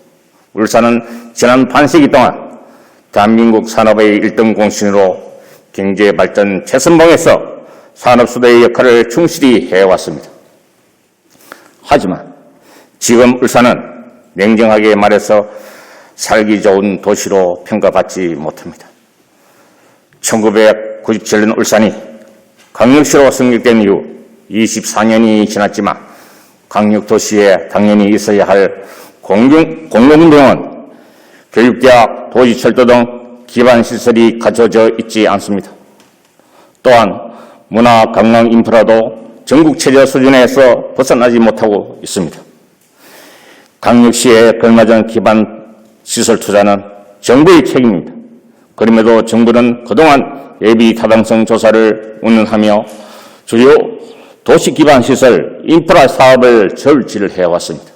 울산은 지난 반세기 동안 대한민국 산업의 1등 공신으로 경제 발전 최선봉에서 산업수도의 역할을 충실히 해왔습니다. 하지만 지금 울산은 냉정하게 말해서 살기 좋은 도시로 평가받지 못합니다. 1997년 울산이 광역시로 승격된 이후 24년이 지났지만 광역도시에 당연히 있어야 할 공공병원, 교육대학, 도시철도 등 기반시설이 갖춰져 있지 않습니다. 또한 문화 관광 인프라도 전국 최저 수준에서 벗어나지 못하고 있습니다. 광역시에 걸맞은 기반 시설 투자는 정부의 책임입니다. 그럼에도 정부는 그동안 예비 타당성 조사를 운운하며 주요 도시 기반 시설 인프라 사업을 절지를 해왔습니다.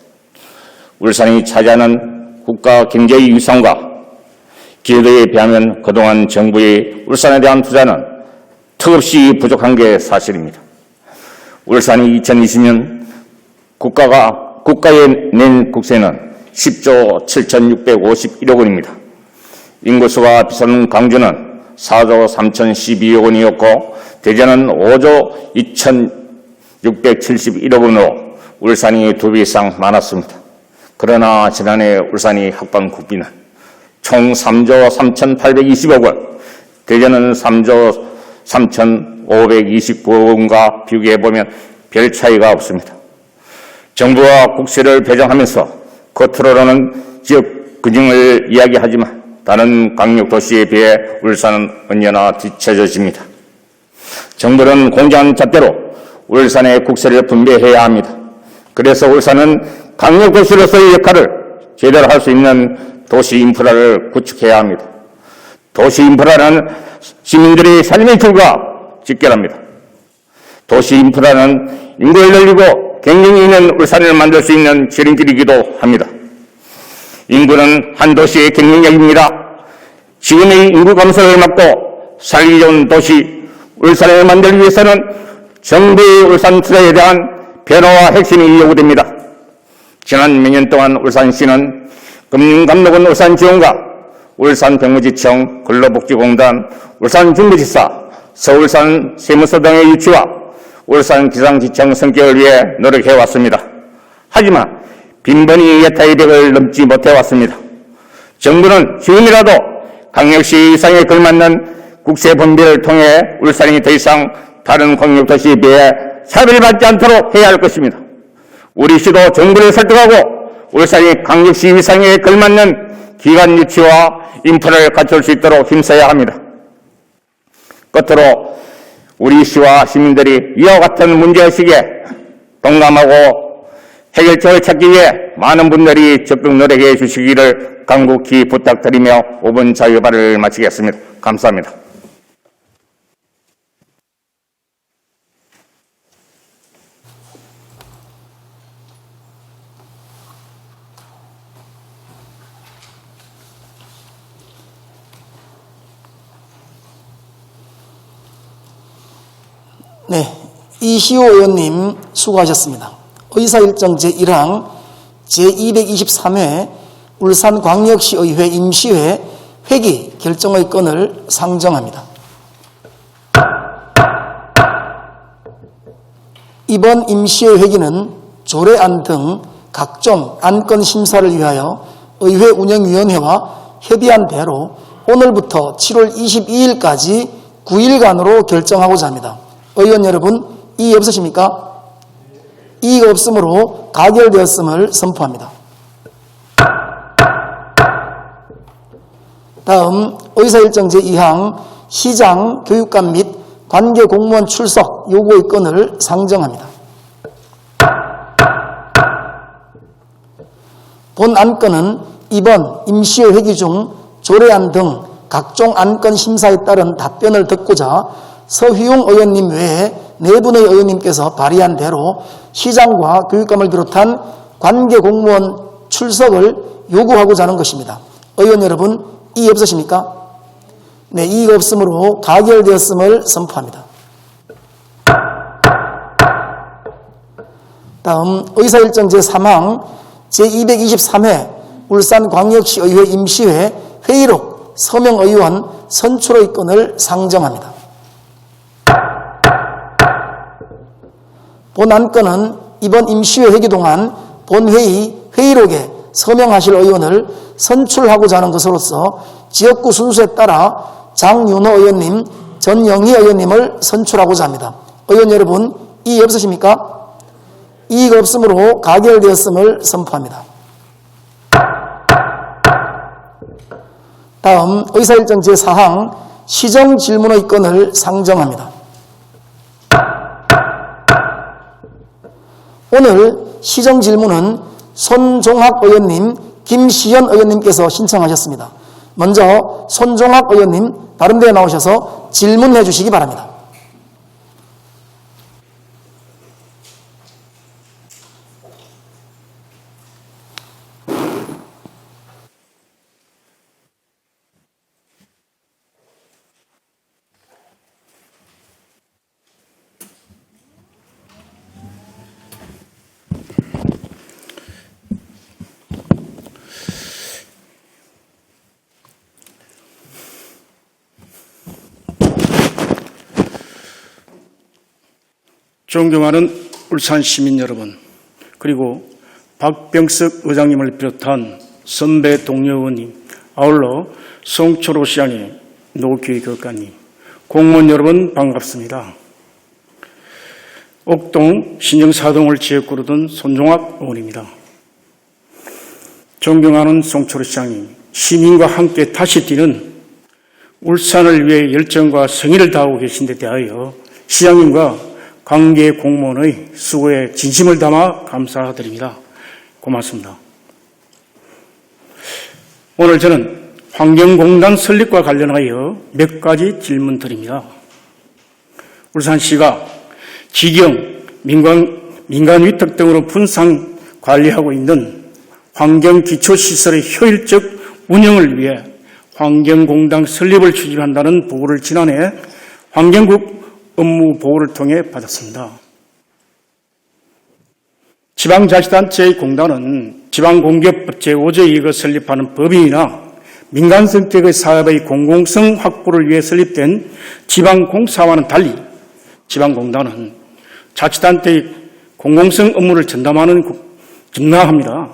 울산이 차지하는 국가 경제의 위상과 기여도에 비하면 그동안 정부의 울산에 대한 투자는 턱없이 부족한 게 사실입니다. 울산이 2020년 국가에 낸 국세는 10조 7,651억 원입니다. 인구수가 비싼 광주는 4조 3,012억 원이었고 대전은 5조 2,671억 원으로 울산이 2배 이상 많았습니다. 그러나 지난해 울산이 확보한 국비는 총 3조 3,820억 원, 대전은 3조 3,529억 원과 비교해보면 별 차이가 없습니다. 정부와 국세를 배정하면서 겉으로는 지역 균형을 이야기하지만 다른 광역도시에 비해 울산은 언제나 뒤처져집니다. 정부는 공정한 잣대로 울산의 국세를 분배해야 합니다. 그래서 울산은 광역도시로서의 역할을 제대로 할 수 있는 도시 인프라를 구축해야 합니다. 도시 인프라는 시민들의 삶의 질과 직결합니다. 도시 인프라는 인구를 늘리고 경쟁이 있는 울산을 만들 수 있는 지름길이기도 합니다. 인구는 한 도시의 경쟁력입니다. 지금의 인구 감소를 막고 살기 좋은 도시 울산을 만들기 위해서는 정부의 울산 투자에 대한 변화와 핵심이 요구됩니다. 지난 몇 년 동안 울산시는 금융감독원 울산지원과 울산병무지청, 근로복지공단, 울산중부지사, 서울산 세무서 등의 유치와 울산기상지청 성격을 위해 노력해왔습니다. 하지만 빈번히 예타의 벽을 넘지 못해왔습니다. 정부는 지금이라도 광역시 이상에 걸맞는 국세 분배를 통해 울산이 더 이상 다른 광역도시에 비해 차별받지 않도록 해야 할 것입니다. 우리 시도 정부를 설득하고 울산이 광역시 위상에 걸맞는 기관 유치와 인프라를 갖출 수 있도록 힘써야 합니다. 끝으로 우리 시와 시민들이 이와 같은 문제의식에 동감하고 해결책을 찾기 위해 많은 분들이 적극 노력해 주시기를 간곡히 부탁드리며 5분 자유 발언을 마치겠습니다. 감사합니다. 네, 이시호 의원님 수고하셨습니다. 의사일정 제1항 제223회 울산광역시의회 임시회 회기 결정의 건을 상정합니다. 이번 임시회 회기는 조례안 등 각종 안건 심사를 위하여 의회 운영위원회와 협의한 대로 오늘부터 7월 22일까지 9일간으로 결정하고자 합니다. 의원 여러분, 이의 없으십니까? 이의가 없으므로 가결되었음을 선포합니다. 다음 의사일정 제2항 시장, 교육감 및 관계 공무원 출석 요구의 건을 상정합니다. 본 안건은 이번 임시회 회기 중 조례안 등 각종 안건 심사에 따른 답변을 듣고자 서희용 의원님 외에 4분의 의원님께서 발의한 대로 시장과 교육감을 비롯한 관계 공무원 출석을 요구하고자 하는 것입니다. 의원 여러분, 이의 없으십니까? 네, 이의가 없으므로 가결되었음을 선포합니다. 다음 의사일정 제3항 제223회 울산광역시의회 임시회 회의록 서명의원 선출의 건을 상정합니다. 본 안건은 이번 임시회 회기 동안 본회의 회의록에 서명하실 의원을 선출하고자 하는 것으로서 지역구 순서에 따라 장윤호 의원님, 전영희 의원님을 선출하고자 합니다. 의원 여러분, 이의 없으십니까? 이의가 없으므로 가결되었음을 선포합니다. 다음 의사일정 제4항 시정질문의 건을 상정합니다. 오늘 시정질문은 손종학 의원님, 김시현 의원님께서 신청하셨습니다. 먼저 손종학 의원님 바른대에 나오셔서 질문해 주시기 바랍니다. 존경하는 울산 시민 여러분, 그리고 박병석 의장님을 비롯한 선배 동료 의원님, 아울러 송철호 시장님, 노기희 교육감님, 공무원 여러분 반갑습니다. 옥동 신정사동을 지역구로 둔 손종학 의원입니다. 존경하는 송철호 시장님, 시민과 함께 다시 뛰는 울산을 위해 열정과 성의를 다하고 계신 데 대하여 시장님과 관계 공무원의 수고에 진심을 담아 감사드립니다. 고맙습니다. 오늘 저는 환경공단 설립과 관련하여 몇 가지 질문 드립니다. 울산시가 기경, 민간 위탁 등으로 분산 관리하고 있는 환경기초시설의 효율적 운영을 위해 환경공단 설립을 추진한다는 보고를 지난해 환경국 업무 보고를 통해 받았습니다. 지방자치단체의 공단은 지방공기업법 제5조 2가 설립하는 법인이나 민간 성격의 사업의 공공성 확보를 위해 설립된 지방공사와는 달리 지방공단은 자치단체의 공공성 업무를 전담합니다.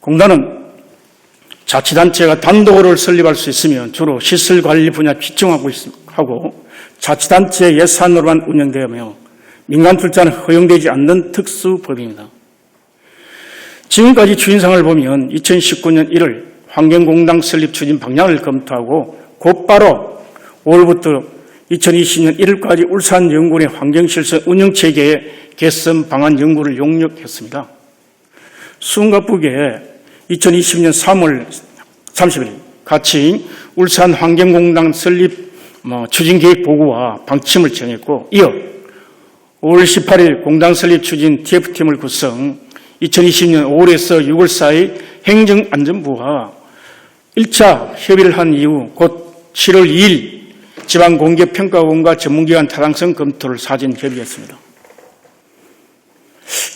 공단은 자치단체가 단독으로 설립할 수 있으면 주로 시설관리 분야 집중하고 하고 자치단체 예산으로만 운영되며 민간 출자는 허용되지 않는 특수법입니다. 지금까지 추진상을 보면 2019년 1월 환경공단 설립 추진 방향을 검토하고 곧바로 5월부터 2020년 1월까지 울산연구원의 환경실천 운영체계의 개선 방안 연구를 용역했습니다. 수응갑북에 2020년 3월 30일 같이 울산 환경공단 설립 추진계획 보고와 방침을 정했고, 이어 5월 18일 공단 설립 추진 TF팀을 구성, 2020년 5월에서 6월 사이 행정안전부와 1차 협의를 한 이후 곧 7월 2일 지방공개평가원과 전문기관 타당성 검토를 사전 협의했습니다.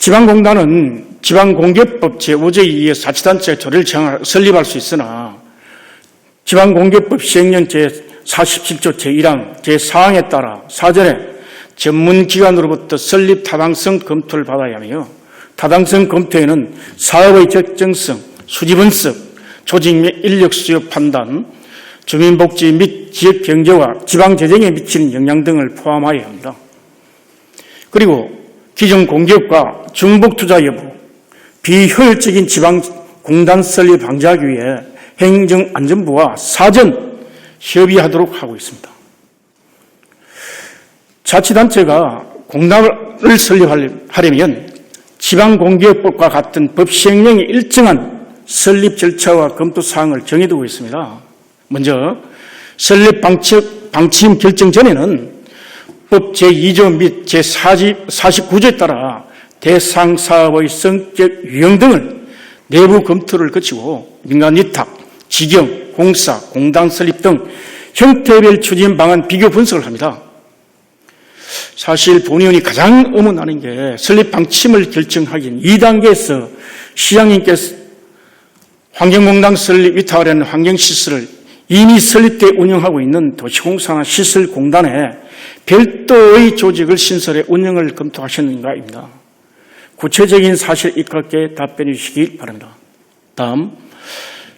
지방공단은 지방공개법 제5조 2에 자치단체 조례를 설립할 수 있으나 지방공개법 시행령 제47조 제1항 제4항에 따라 사전에 전문기관으로부터 설립 타당성 검토를 받아야 하며, 타당성 검토에는 사업의 적정성, 수지분석, 조직 및 인력 수요 판단, 주민복지 및 지역경제와 지방재정에 미치는 영향 등을 포함하여야 합니다. 그리고 기존 공기업과 중복 투자 여부, 비효율적인 지방 공단 설립 방지하기 위해 행정안전부와 사전 협의하도록 하고 있습니다. 자치단체가 공단을 설립하려면 지방공기업법과 같은 법 시행령에 일정한 설립 절차와 검토 사항을 정해두고 있습니다. 먼저 설립 방침 결정 전에는 법 제2조 및 제49조에 따라 대상 사업의 성격, 유형 등을 내부 검토를 거치고 민간 위탁, 직영, 공사, 공단 설립 등 형태별 추진 방안 비교 분석을 합니다. 사실 본의원이 가장 의문하는 게 설립 방침을 결정하기엔 2단계에서 시장님께서 환경공단 설립 위탁을 하는 환경시설을 이미 설립돼 운영하고 있는 도시공사나 시설공단에 별도의 조직을 신설해 운영을 검토하셨는가입니다. 구체적인 사실 입각에 답변해 주시기 바랍니다. 다음,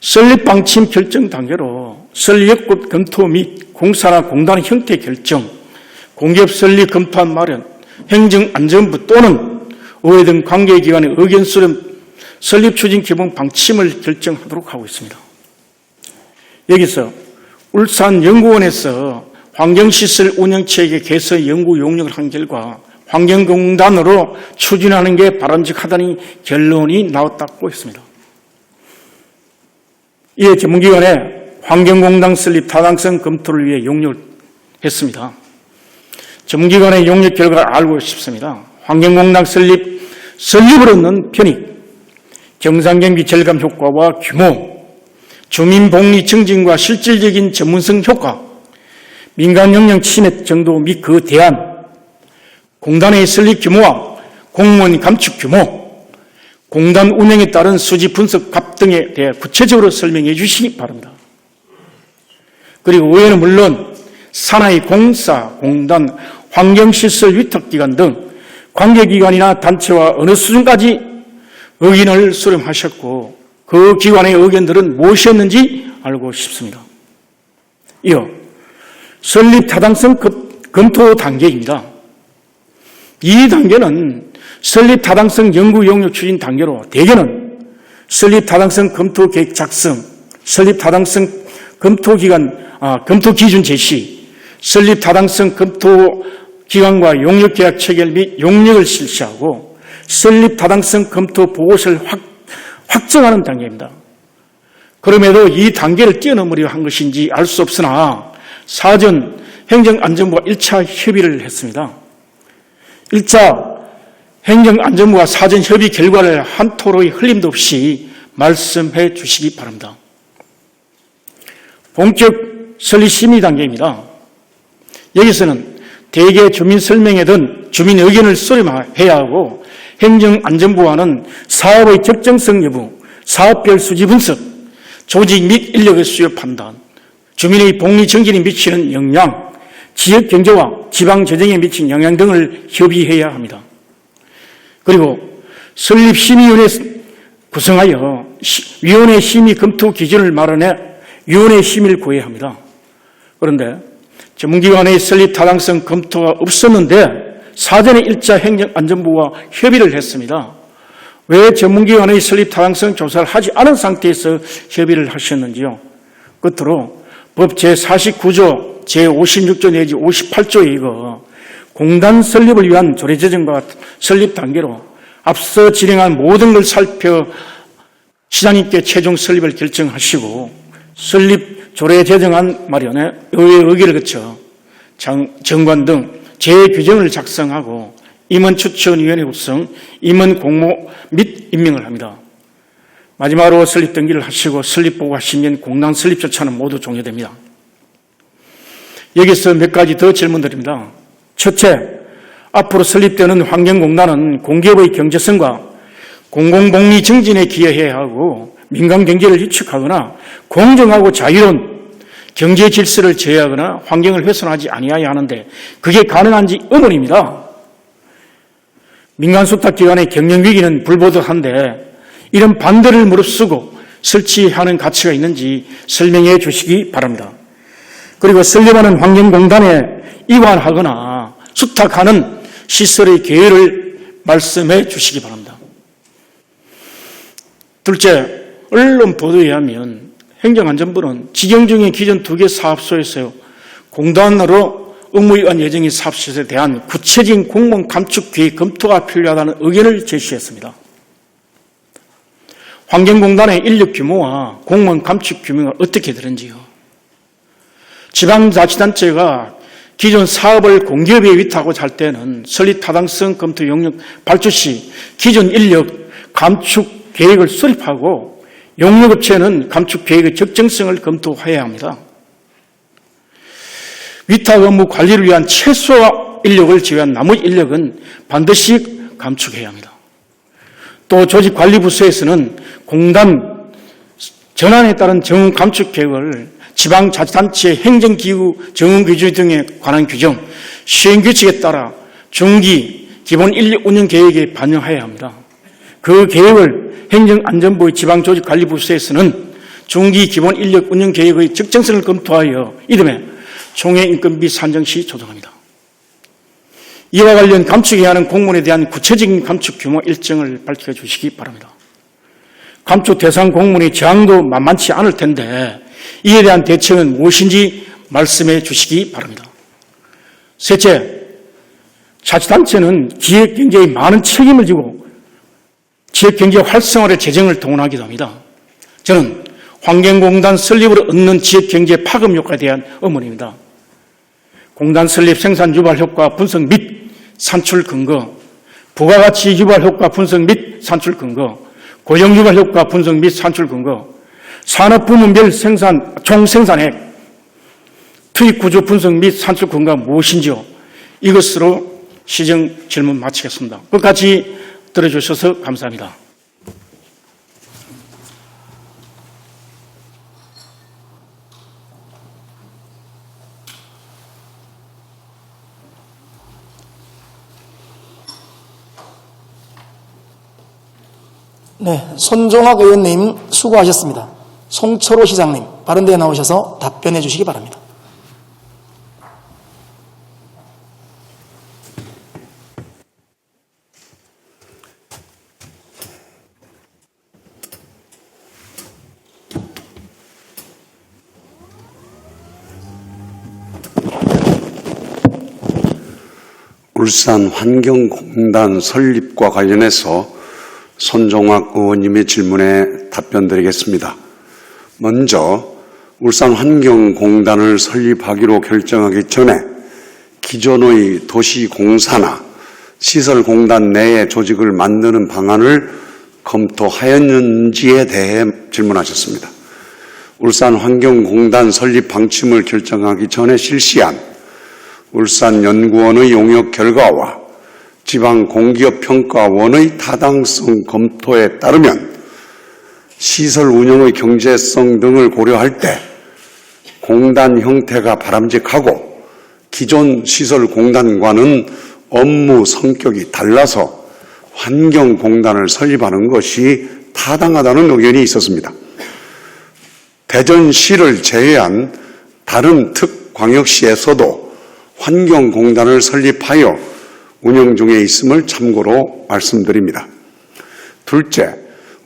설립 방침 결정 단계로 설립 검토 및 공사나 공단의 형태 결정, 공기업 설립 검토안 마련, 행정안전부 또는 의회 등 관계기관의 의견 수렴, 설립 추진 기본 방침을 결정하도록 하고 있습니다. 여기서 울산연구원에서 환경시설 운영체계 개선 연구 용역을 한 결과 환경공단으로 추진하는 게 바람직하다는 결론이 나왔다고 했습니다. 이에 전문기관에 환경공단 설립 타당성 검토를 위해 용역을 했습니다. 전문기관의 용역 결과를 알고 싶습니다. 환경공단 설립을 얻는 편익, 경상경비 절감 효과와 규모, 주민복리 증진과 실질적인 전문성 효과, 민간 영역 침해 정도 및 그 대안, 공단의 설립 규모와 공무원 감축 규모, 공단 운영에 따른 수지 분석 값 등에 대해 구체적으로 설명해 주시기 바랍니다. 그리고 의회는 물론 산하의 공사, 공단, 환경시설 위탁기관 등 관계기관이나 단체와 어느 수준까지 의견을 수렴하셨고 그 기관의 의견들은 무엇이었는지 알고 싶습니다. 이어 설립 타당성 검토 단계입니다. 이 단계는 설립 타당성 연구 용역 추진 단계로 대개는 설립 타당성 검토 계획 작성, 설립 타당성 검토 기준 제시, 설립 타당성 검토 기관과 용역 계약 체결 및 용역을 실시하고 설립 타당성 검토 보고서를 확정하는 단계입니다. 그럼에도 이 단계를 뛰어넘으려 한 것인지 알 수 없으나 사전 행정안전부가 1차 협의를 했습니다. 1차 행정안전부가 사전 협의 결과를 한 토로의 흘림도 없이 말씀해 주시기 바랍니다. 본격 설립 심의 단계입니다. 여기서는 대개 주민 설명회 등 주민 의견을 수렴해야 하고 행정안전부와는 사업의 적정성 여부, 사업별 수지 분석, 조직 및 인력의 수요 판단, 주민의 복리 증진에 미치는 영향, 지역 경제와 지방 재정에 미친 영향 등을 협의해야 합니다. 그리고 설립심의위원회 구성하여 위원회 심의 검토 기준을 마련해 위원회 심의를 구해야 합니다. 그런데 전문기관의 설립 타당성 검토가 없었는데 사전에 1차 행정안전부와 협의를 했습니다. 왜 전문기관의 설립 타당성 조사를 하지 않은 상태에서 협의를 하셨는지요? 끝으로 법 제49조, 제56조 내지 58조에 이거 공단 설립을 위한 조례제정과 설립 단계로 앞서 진행한 모든 걸 살펴 시장님께 최종 설립을 결정하시고 설립 조례제정안 마련에 의회 의결을 거쳐 정관 등 재규정을 작성하고 임원추천위원회 구성, 임원 공모 및 임명을 합니다. 마지막으로 설립 등기를 하시고 설립보고가 10년 공단 설립 절차는 모두 종료됩니다. 여기서 몇 가지 더 질문드립니다. 첫째, 앞으로 설립되는 환경공단은 공기업의 경제성과 공공복리 증진에 기여해야 하고 민간 경제를 위축하거나 공정하고 자유로운 경제 질서를 제어하거나 환경을 훼손하지 아니해야 하는데 그게 가능한지 의문입니다. 민간 수탁기관의 경영위기는 불보듯한데 이런 반대를 무릅쓰고 설치하는 가치가 있는지 설명해 주시기 바랍니다. 그리고 설립하는 환경공단에 이관하거나 수탁하는 시설의 계획을 말씀해 주시기 바랍니다. 둘째, 언론 보도에 의하면 행정안전부는 직영 중에 기존 2개 사업소에서 공단으로 업무위반 예정인 사업시설에 대한 구체적인 공무원 감축 계획 검토가 필요하다는 의견을 제시했습니다. 환경공단의 인력 규모와 공무원 감축 규모가 어떻게 되는지요? 지방자치단체가 기존 사업을 공기업에 위탁하고자 할 때는 설립 타당성 검토 용역 발주 시 기존 인력 감축 계획을 수립하고 용역업체는 감축 계획의 적정성을 검토해야 합니다. 위탁 업무 관리를 위한 최소 인력을 제외한 나머지 인력은 반드시 감축해야 합니다. 또 조직관리부서에서는 공단 전환에 따른 정원 감축 계획을 지방자치단체 행정기구 정원규준 등에 관한 규정, 시행규칙에 따라 중기 기본 인력 운영 계획에 반영해야 합니다. 그 계획을 행정안전부의 지방조직관리부서에서는 중기 기본 인력 운영 계획의 적정성을 검토하여 이듬해 총회 인건비 산정 시 조정합니다. 이와 관련 감축해야 하는 공무원에 대한 구체적인 감축 규모 일정을 밝혀주시기 바랍니다. 감축 대상 공무원의 저항도 만만치 않을 텐데 이에 대한 대책은 무엇인지 말씀해 주시기 바랍니다. 셋째, 자치단체는 기획경제에 많은 책임을 지고 지역경제 활성화의 재정을 동원하기도 합니다. 저는 환경공단 설립으로 얻는 지역경제 파급 효과에 대한 의문입니다. 공단 설립 생산 유발 효과 분석 및 산출 근거, 부가가치 유발 효과 분석 및 산출 근거, 고용 유발 효과 분석 및 산출 근거, 산업 부문별 생산, 총 생산액, 투입 구조 분석 및 산출 근거가 무엇인지요? 이것으로 시정 질문 마치겠습니다. 끝까지 들어주셔서 감사합니다. 네, 손종학 의원님 수고하셨습니다. 송철호 시장님 바른 데에 나오셔서 답변해 주시기 바랍니다. 울산 환경공단 설립과 관련해서 손종학 의원님의 질문에 답변드리겠습니다. 먼저 울산 환경공단을 설립하기로 결정하기 전에 기존의 도시공사나 시설공단 내의 조직을 만드는 방안을 검토하였는지에 대해 질문하셨습니다. 울산 환경공단 설립 방침을 결정하기 전에 실시한 울산연구원의 용역 결과와 지방공기업평가원의 타당성 검토에 따르면 시설 운영의 경제성 등을 고려할 때 공단 형태가 바람직하고 기존 시설 공단과는 업무 성격이 달라서 환경공단을 설립하는 것이 타당하다는 의견이 있었습니다. 대전시를 제외한 다른 특광역시에서도 환경공단을 설립하여 운영 중에 있음을 참고로 말씀드립니다. 둘째,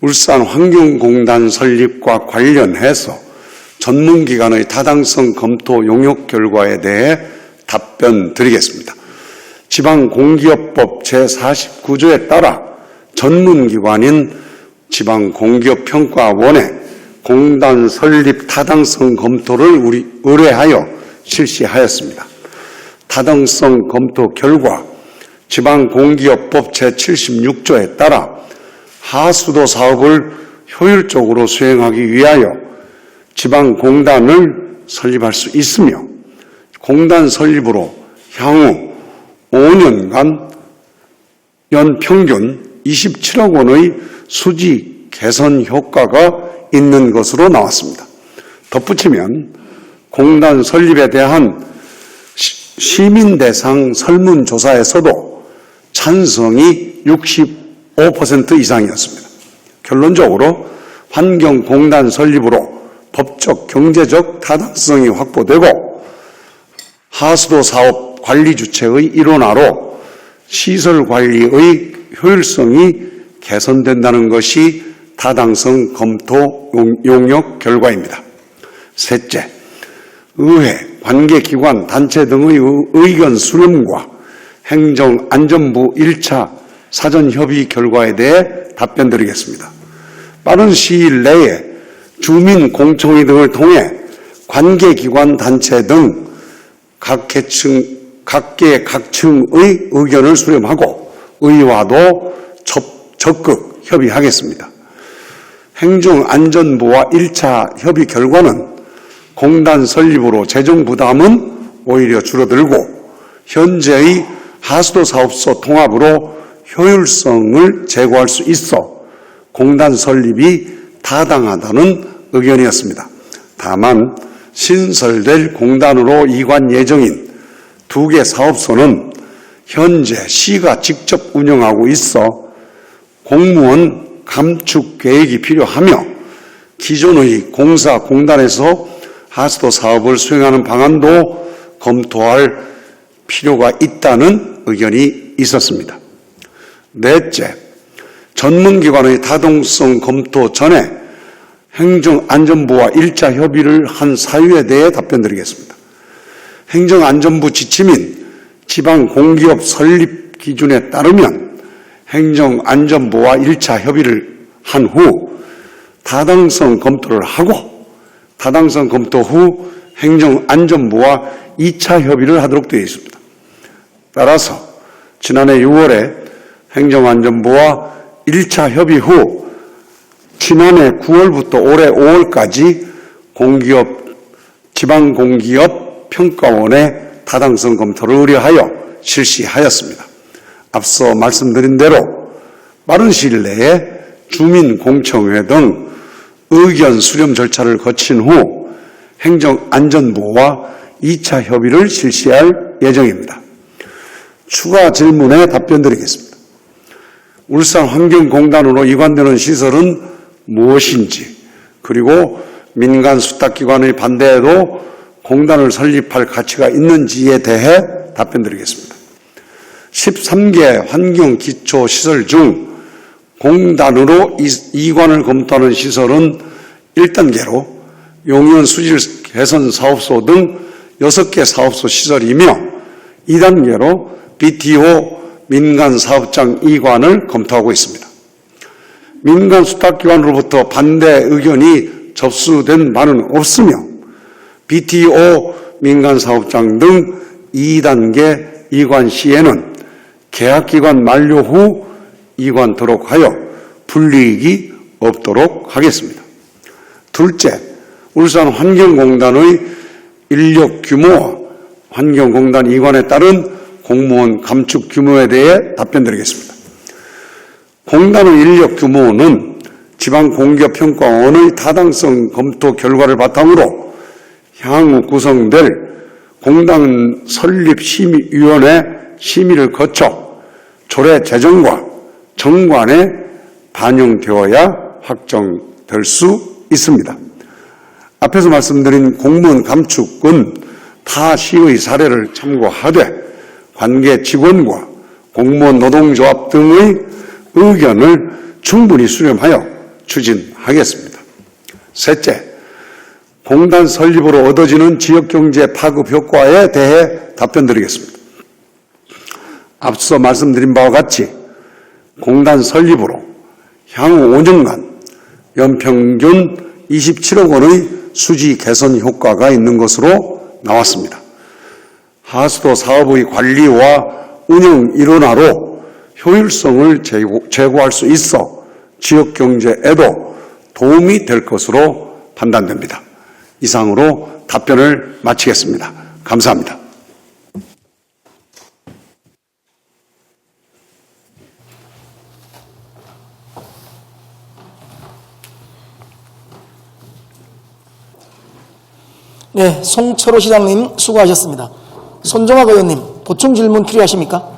울산 환경공단 설립과 관련해서 전문기관의 타당성 검토 용역 결과에 대해 답변 드리겠습니다. 지방공기업법 제49조에 따라 전문기관인 지방공기업평가원에 공단 설립 타당성 검토를 의뢰하여 실시하였습니다. 타당성 검토 결과 지방공기업법 제76조에 따라 하수도 사업을 효율적으로 수행하기 위하여 지방공단을 설립할 수 있으며 공단 설립으로 향후 5년간 연평균 27억 원의 수지 개선 효과가 있는 것으로 나왔습니다. 덧붙이면 공단 설립에 대한 시민 대상 설문조사에서도 찬성이 65% 이상이었습니다. 결론적으로 환경공단 설립으로 법적, 경제적 타당성이 확보되고 하수도 사업 관리 주체의 일원화로 시설 관리의 효율성이 개선된다는 것이 타당성 검토 용역 결과입니다. 셋째, 의회, 관계기관, 단체 등의 의견 수렴과 행정안전부 1차 사전협의 결과에 대해 답변드리겠습니다. 빠른 시일 내에 주민공청회 등을 통해 관계기관, 단체 등 각계 각층의 의견을 수렴하고 의회와도 적극 협의하겠습니다. 행정안전부와 1차 협의 결과는 공단 설립으로 재정 부담은 오히려 줄어들고 현재의 하수도 사업소 통합으로 효율성을 제고할 수 있어 공단 설립이 타당하다는 의견이었습니다. 다만 신설될 공단으로 이관 예정인 2개 사업소는 현재 시가 직접 운영하고 있어 공무원 감축 계획이 필요하며 기존의 공사 공단에서 하수도 사업을 수행하는 방안도 검토할 필요가 있다는 의견이 있었습니다. 넷째, 전문기관의 타동성 검토 전에 행정안전부와 1차 협의를 한 사유에 대해 답변드리겠습니다. 행정안전부 지침인 지방공기업 설립 기준에 따르면 행정안전부와 1차 협의를 한 후 타당성 검토를 하고 타당성 검토 후 행정안전부와 2차 협의를 하도록 되어 있습니다. 따라서 지난해 6월에 행정안전부와 1차 협의 후 지난해 9월부터 올해 5월까지 지방공기업 평가원의 타당성 검토를 의뢰하여 실시하였습니다. 앞서 말씀드린 대로 빠른 시일 내에 주민공청회 등 의견 수렴 절차를 거친 후 행정안전부와 2차 협의를 실시할 예정입니다. 추가 질문에 답변드리겠습니다. 울산환경공단으로 이관되는 시설은 무엇인지, 그리고 민간 수탁기관의 반대에도 공단을 설립할 가치가 있는지에 대해 답변드리겠습니다. 13개 환경기초시설 중 공단으로 이관을 검토하는 시설은 1단계로 용현 수질 개선 사업소 등 6개 사업소 시설이며 2단계로 BTO 민간 사업장 이관을 검토하고 있습니다. 민간 수탁기관으로부터 반대 의견이 접수된 바는 없으며 BTO 민간 사업장 등 2단계 이관 시에는 계약기간 만료 후 이관토록 하여 불이익이 없도록 하겠습니다. 둘째, 울산환경공단의 인력 규모와 환경공단 이관에 따른 공무원 감축 규모에 대해 답변드리겠습니다. 공단의 인력 규모는 지방공기업평가원의 타당성 검토 결과를 바탕으로 향후 구성될 공단 설립심의위원회 심의를 거쳐 조례 제정과 정관에 반영되어야 확정될 수 있습니다. 앞에서 말씀드린 공무원 감축은 타 시의 사례를 참고하되 관계 직원과 공무원 노동조합 등의 의견을 충분히 수렴하여 추진하겠습니다. 셋째, 공단 설립으로 얻어지는 지역경제 파급 효과에 대해 답변드리겠습니다. 앞서 말씀드린 바와 같이 공단 설립으로 향후 5년간 연평균 27억 원의 수지 개선 효과가 있는 것으로 나왔습니다. 하수도 사업의 관리와 운영 일원화로 효율성을 제고할 수 있어 지역경제에도 도움이 될 것으로 판단됩니다. 이상으로 답변을 마치겠습니다. 감사합니다. 네, 송철호 시장님 수고하셨습니다. 손종학 의원님, 보충 질문 필요하십니까?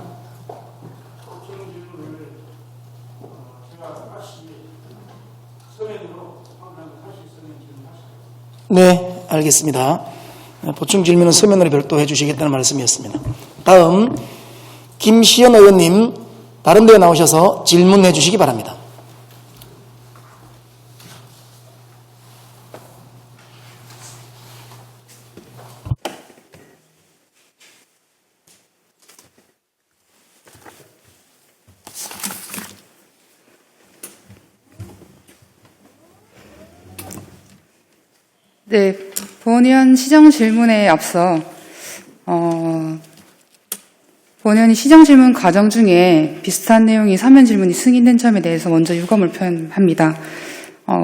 네, 알겠습니다. 보충 질문은 서면으로 별도 해주시겠다는 말씀이었습니다. 다음 김시연 의원님, 다른 데에 나오셔서 질문해 주시기 바랍니다. 네, 본의원 시정 질문에 앞서 본의원이 시정 질문 과정 중에 비슷한 내용이 사면 질문이 승인된 점에 대해서 먼저 유감을 표현합니다.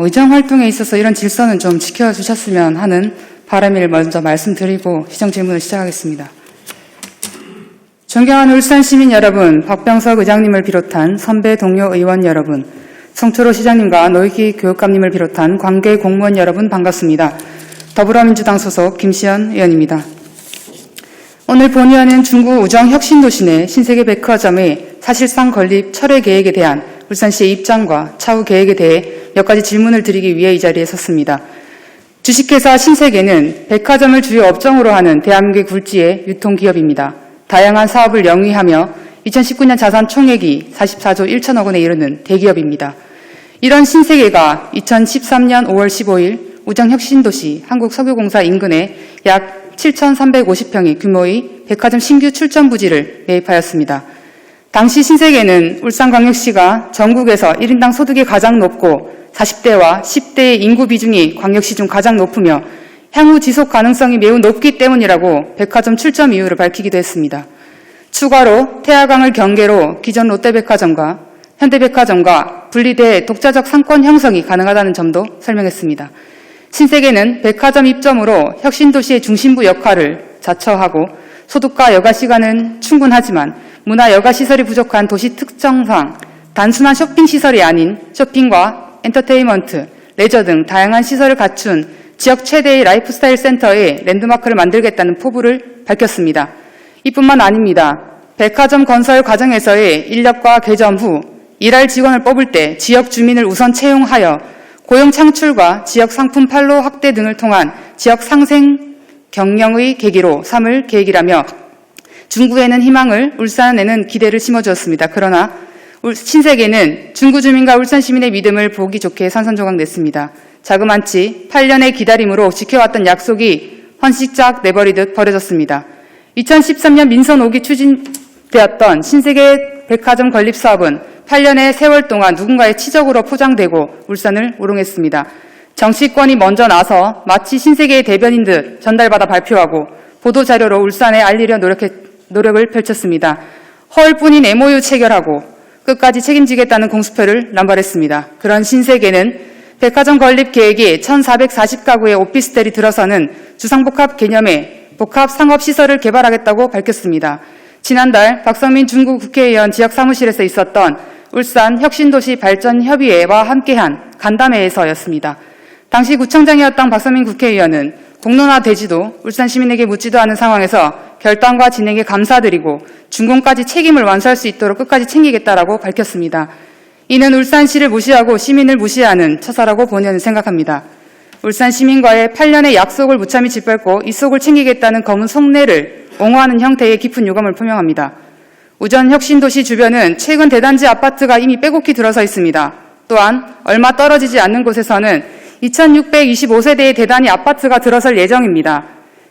의정 활동에 있어서 이런 질서는 좀 지켜주셨으면 하는 바람을 먼저 말씀드리고 시정 질문을 시작하겠습니다. 존경하는 울산 시민 여러분, 박병석 의장님을 비롯한 선배 동료 의원 여러분, 송철호 시장님과 노익희 교육감님을 비롯한 관계 공무원 여러분 반갑습니다. 더불어민주당 소속 김시연 의원입니다. 오늘 본의원은 중구 우정 혁신도시 내 신세계 백화점의 사실상 건립 철회 계획에 대한 울산시의 입장과 차후 계획에 대해 몇 가지 질문을 드리기 위해 이 자리에 섰습니다. 주식회사 신세계는 백화점을 주요 업종으로 하는 대한민국의 굴지의 유통기업입니다. 다양한 사업을 영위하며 2019년 자산 총액이 44조 1천억 원에 이르는 대기업입니다. 이런 신세계가 2013년 5월 15일 우정혁신도시 한국석유공사 인근에 약 7,350평의 규모의 백화점 신규 출점 부지를 매입하였습니다. 당시 신세계는 울산광역시가 전국에서 1인당 소득이 가장 높고 40대와 10대의 인구 비중이 광역시 중 가장 높으며 향후 지속 가능성이 매우 높기 때문이라고 백화점 출점 이유를 밝히기도 했습니다. 추가로 태화강을 경계로 기존 롯데백화점과 현대백화점과 분리돼 독자적 상권 형성이 가능하다는 점도 설명했습니다. 신세계는 백화점 입점으로 혁신도시의 중심부 역할을 자처하고 소득과 여가 시간은 충분하지만 문화 여가 시설이 부족한 도시 특성상 단순한 쇼핑 시설이 아닌 쇼핑과 엔터테인먼트, 레저 등 다양한 시설을 갖춘 지역 최대의 라이프스타일 센터의 랜드마크를 만들겠다는 포부를 밝혔습니다. 이뿐만 아닙니다. 백화점 건설 과정에서의 인력과 개점 후 일할 직원을 뽑을 때 지역 주민을 우선 채용하여 고용 창출과 지역 상품 판로 확대 등을 통한 지역 상생 경영의 계기로 삼을 계획이라며 중구에는 희망을, 울산에는 기대를 심어주었습니다. 그러나 신세계는 중구 주민과 울산 시민의 믿음을 보기 좋게 산산조각 자그만치 8년의 기다림으로 지켜왔던 약속이 헌시짝 내버리듯 버려졌습니다. 2013년 민선 5기 추진되었던 신세계 백화점 건립 사업은 8년의 세월 동안 누군가의 치적으로 포장되고 울산을 우롱했습니다. 정치권이 먼저 나서 마치 신세계의 대변인 듯 전달받아 발표하고 보도자료로 울산에 알리려 노력을 펼쳤습니다. 허울뿐인 MOU 체결하고 끝까지 책임지겠다는 공수표를 남발했습니다. 그런 신세계는 백화점 건립 계획이 1,440가구의 오피스텔이 들어서는 주상복합 개념의 복합상업시설을 개발하겠다고 밝혔습니다. 지난달 박성민 중구 국회의원 지역사무실에서 있었던 울산 혁신도시 발전협의회와 함께한 간담회에서였습니다. 당시 구청장이었던 박성민 국회의원은 공론화되지도 울산 시민에게 묻지도 않은 상황에서 결단과 진행에 감사드리고 준공까지 책임을 완수할 수 있도록 끝까지 챙기겠다라고 밝혔습니다. 이는 울산시를 무시하고 시민을 무시하는 처사라고 본의원은 생각합니다. 울산 시민과의 8년의 약속을 무참히 짓밟고 이 속을 챙기겠다는 검은 속내를 옹호하는 형태의 깊은 유감을 표명합니다. 우전 혁신도시 주변은 최근 대단지 아파트가 이미 빼곡히 들어서 있습니다. 또한 얼마 떨어지지 않는 곳에서는 2625세대의 대단위 아파트가 들어설 예정입니다.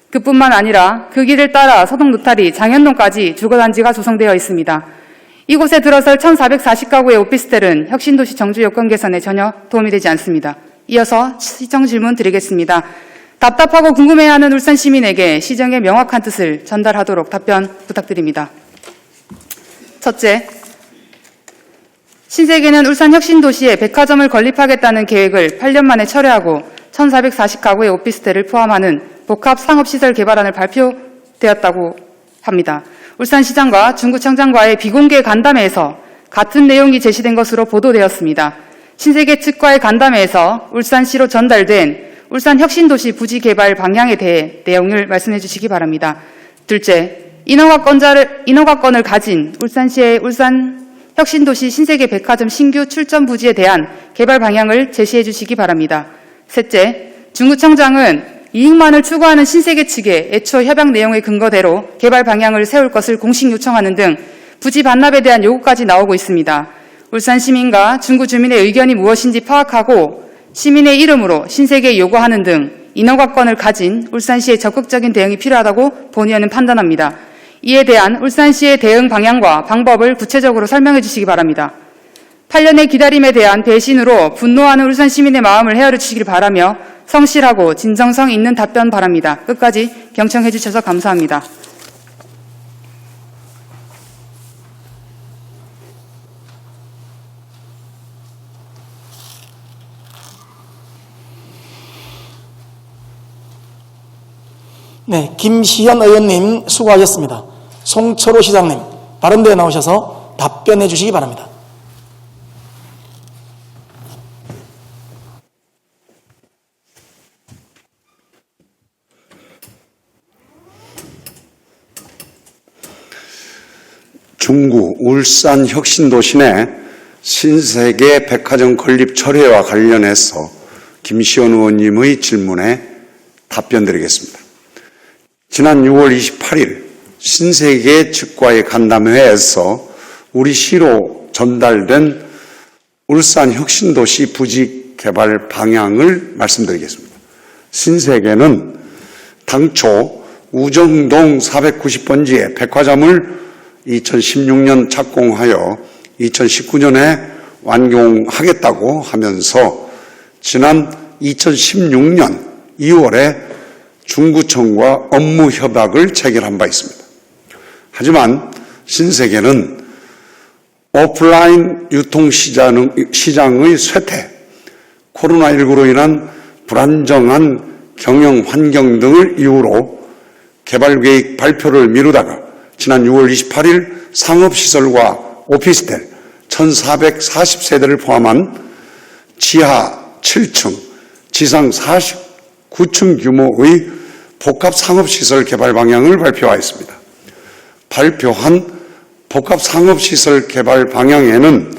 그뿐만 아니라 그 길을 따라 서동 누타리, 장현동까지 주거단지가 조성되어 있습니다. 이곳에 들어설 1,440가구의 오피스텔은 혁신도시 정주 여건 개선에 전혀 도움이 되지 않습니다. 이어서 시정 질문 드리겠습니다. 답답하고 궁금해하는 울산 시민에게 시정의 명확한 뜻을 전달하도록 답변 부탁드립니다. 첫째, 신세계는 울산 혁신도시에 백화점을 건립하겠다는 계획을 8년 만에 철회하고 1,440가구의 오피스텔을 포함하는 복합상업시설 개발안을 발표되었다고 합니다. 울산시장과 중구청장과의 비공개 간담회에서 같은 내용이 제시된 것으로 보도되었습니다. 신세계 측과의 간담회에서 울산시로 전달된 울산 혁신도시 부지 개발 방향에 대해 내용을 말씀해 주시기 바랍니다. 둘째, 인허가권을 가진 울산시의 울산 혁신도시 신세계 백화점 신규 출점 부지에 대한 개발 방향을 제시해 주시기 바랍니다. 셋째, 중구청장은 이익만을 추구하는 신세계 측에 애초 협약 내용의 근거대로 개발 방향을 세울 것을 공식 요청하는 등 부지 반납에 대한 요구까지 나오고 있습니다. 울산 시민과 중구 주민의 의견이 무엇인지 파악하고 시민의 이름으로 신세계에 요구하는 등 인허가권을 가진 울산시의 적극적인 대응이 필요하다고 본의원은 판단합니다. 이에 대한 울산시의 대응 방향과 방법을 구체적으로 설명해 주시기 바랍니다. 8년의 기다림에 대한 배신으로 분노하는 울산 시민의 마음을 헤아려 주시길 바라며 성실하고 진정성 있는 답변 바랍니다. 끝까지 경청해 주셔서 감사합니다. 네, 김시현 의원님 수고하셨습니다. 송철호 시장님, 바른대에 나오셔서 답변해 주시기 바랍니다. 중구 울산 혁신도시 내 신세계 백화점 건립 철회와 관련해서 김시현 의원님의 질문에 답변드리겠습니다. 지난 6월 28일 신세계 측과의 간담회에서 우리 시로 전달된 울산 혁신도시 부지 개발 방향을 말씀드리겠습니다. 신세계는 당초 우정동 490번지에 백화점을 2016년 착공하여 2019년에 완공하겠다고 하면서 지난 2016년 2월에 중구청과 업무 협약을 체결한 바 있습니다. 하지만 신세계는 오프라인 유통시장의 쇠퇴, 코로나19로 인한 불안정한 경영 환경 등을 이유로 개발계획 발표를 미루다가 지난 6월 28일 상업시설과 오피스텔 1,440세대를 포함한 지하 7층, 지상 49층 규모의 복합 상업시설 개발 방향을 발표하였습니다. 발표한 복합 상업시설 개발 방향에는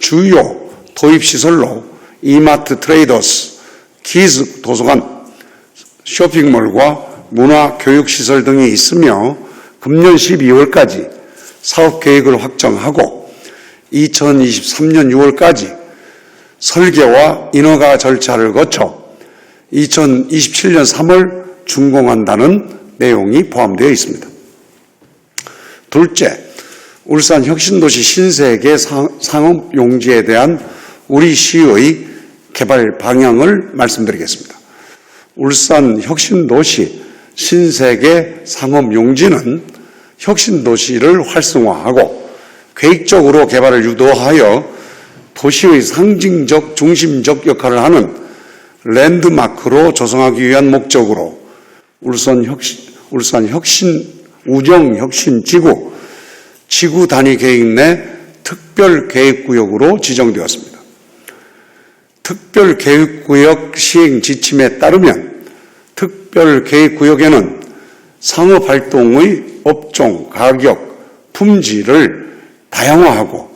주요 도입시설로 이마트 트레이더스, 키즈 도서관, 쇼핑몰과 문화교육시설 등이 있으며 금년 12월까지 사업계획을 확정하고 2023년 6월까지 설계와 인허가 절차를 거쳐 2027년 3월 준공한다는 내용이 포함되어 있습니다. 둘째, 울산 혁신도시 신세계 상업용지에 대한 우리 시의 개발 방향을 말씀드리겠습니다. 울산 혁신도시 신세계 상업용지는 혁신도시를 활성화하고 계획적으로 개발을 유도하여 도시의 상징적 중심적 역할을 하는 랜드마크로 조성하기 위한 목적으로 울산 혁신 우정혁신지구 지구 단위 계획 내 특별계획구역으로 지정되었습니다. 특별계획구역 시행 지침에 따르면 특별계획구역에는 상업활동의 업종, 가격, 품질을 다양화하고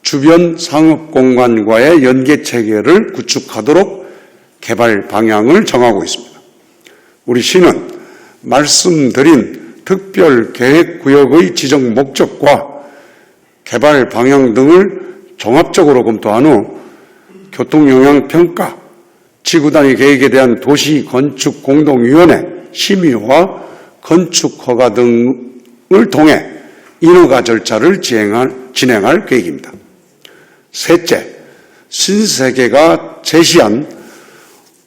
주변 상업공간과의 연계체계를 구축하도록 개발 방향을 정하고 있습니다. 우리 시는 말씀드린 특별계획구역의 지정 목적과 개발 방향 등을 종합적으로 검토한 후 교통영향평가, 지구단위 계획에 대한 도시건축공동위원회 심의와 건축허가 등을 통해 인허가 절차를 진행할 계획입니다. 셋째, 신세계가 제시한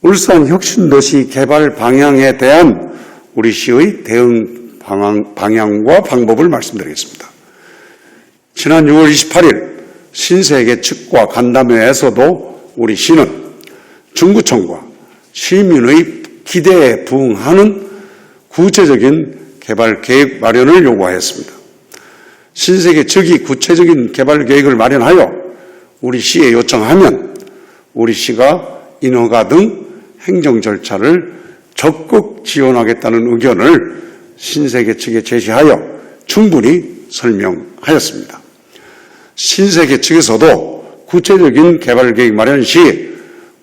울산 혁신도시 개발 방향에 대한 우리 시의 대응 방향과 방법을 말씀드리겠습니다. 지난 6월 28일 신세계 측과 간담회에서도 우리 시는 중구청과 시민의 기대에 부응하는 구체적인 개발 계획 마련을 요구하였습니다. 신세계 측이 구체적인 개발 계획을 마련하여 우리 시에 요청하면 우리 시가 인허가 등 행정 절차를 적극 지원하겠다는 의견을 신세계 측에 제시하여 충분히 설명하였습니다. 신세계 측에서도 구체적인 개발 계획 마련 시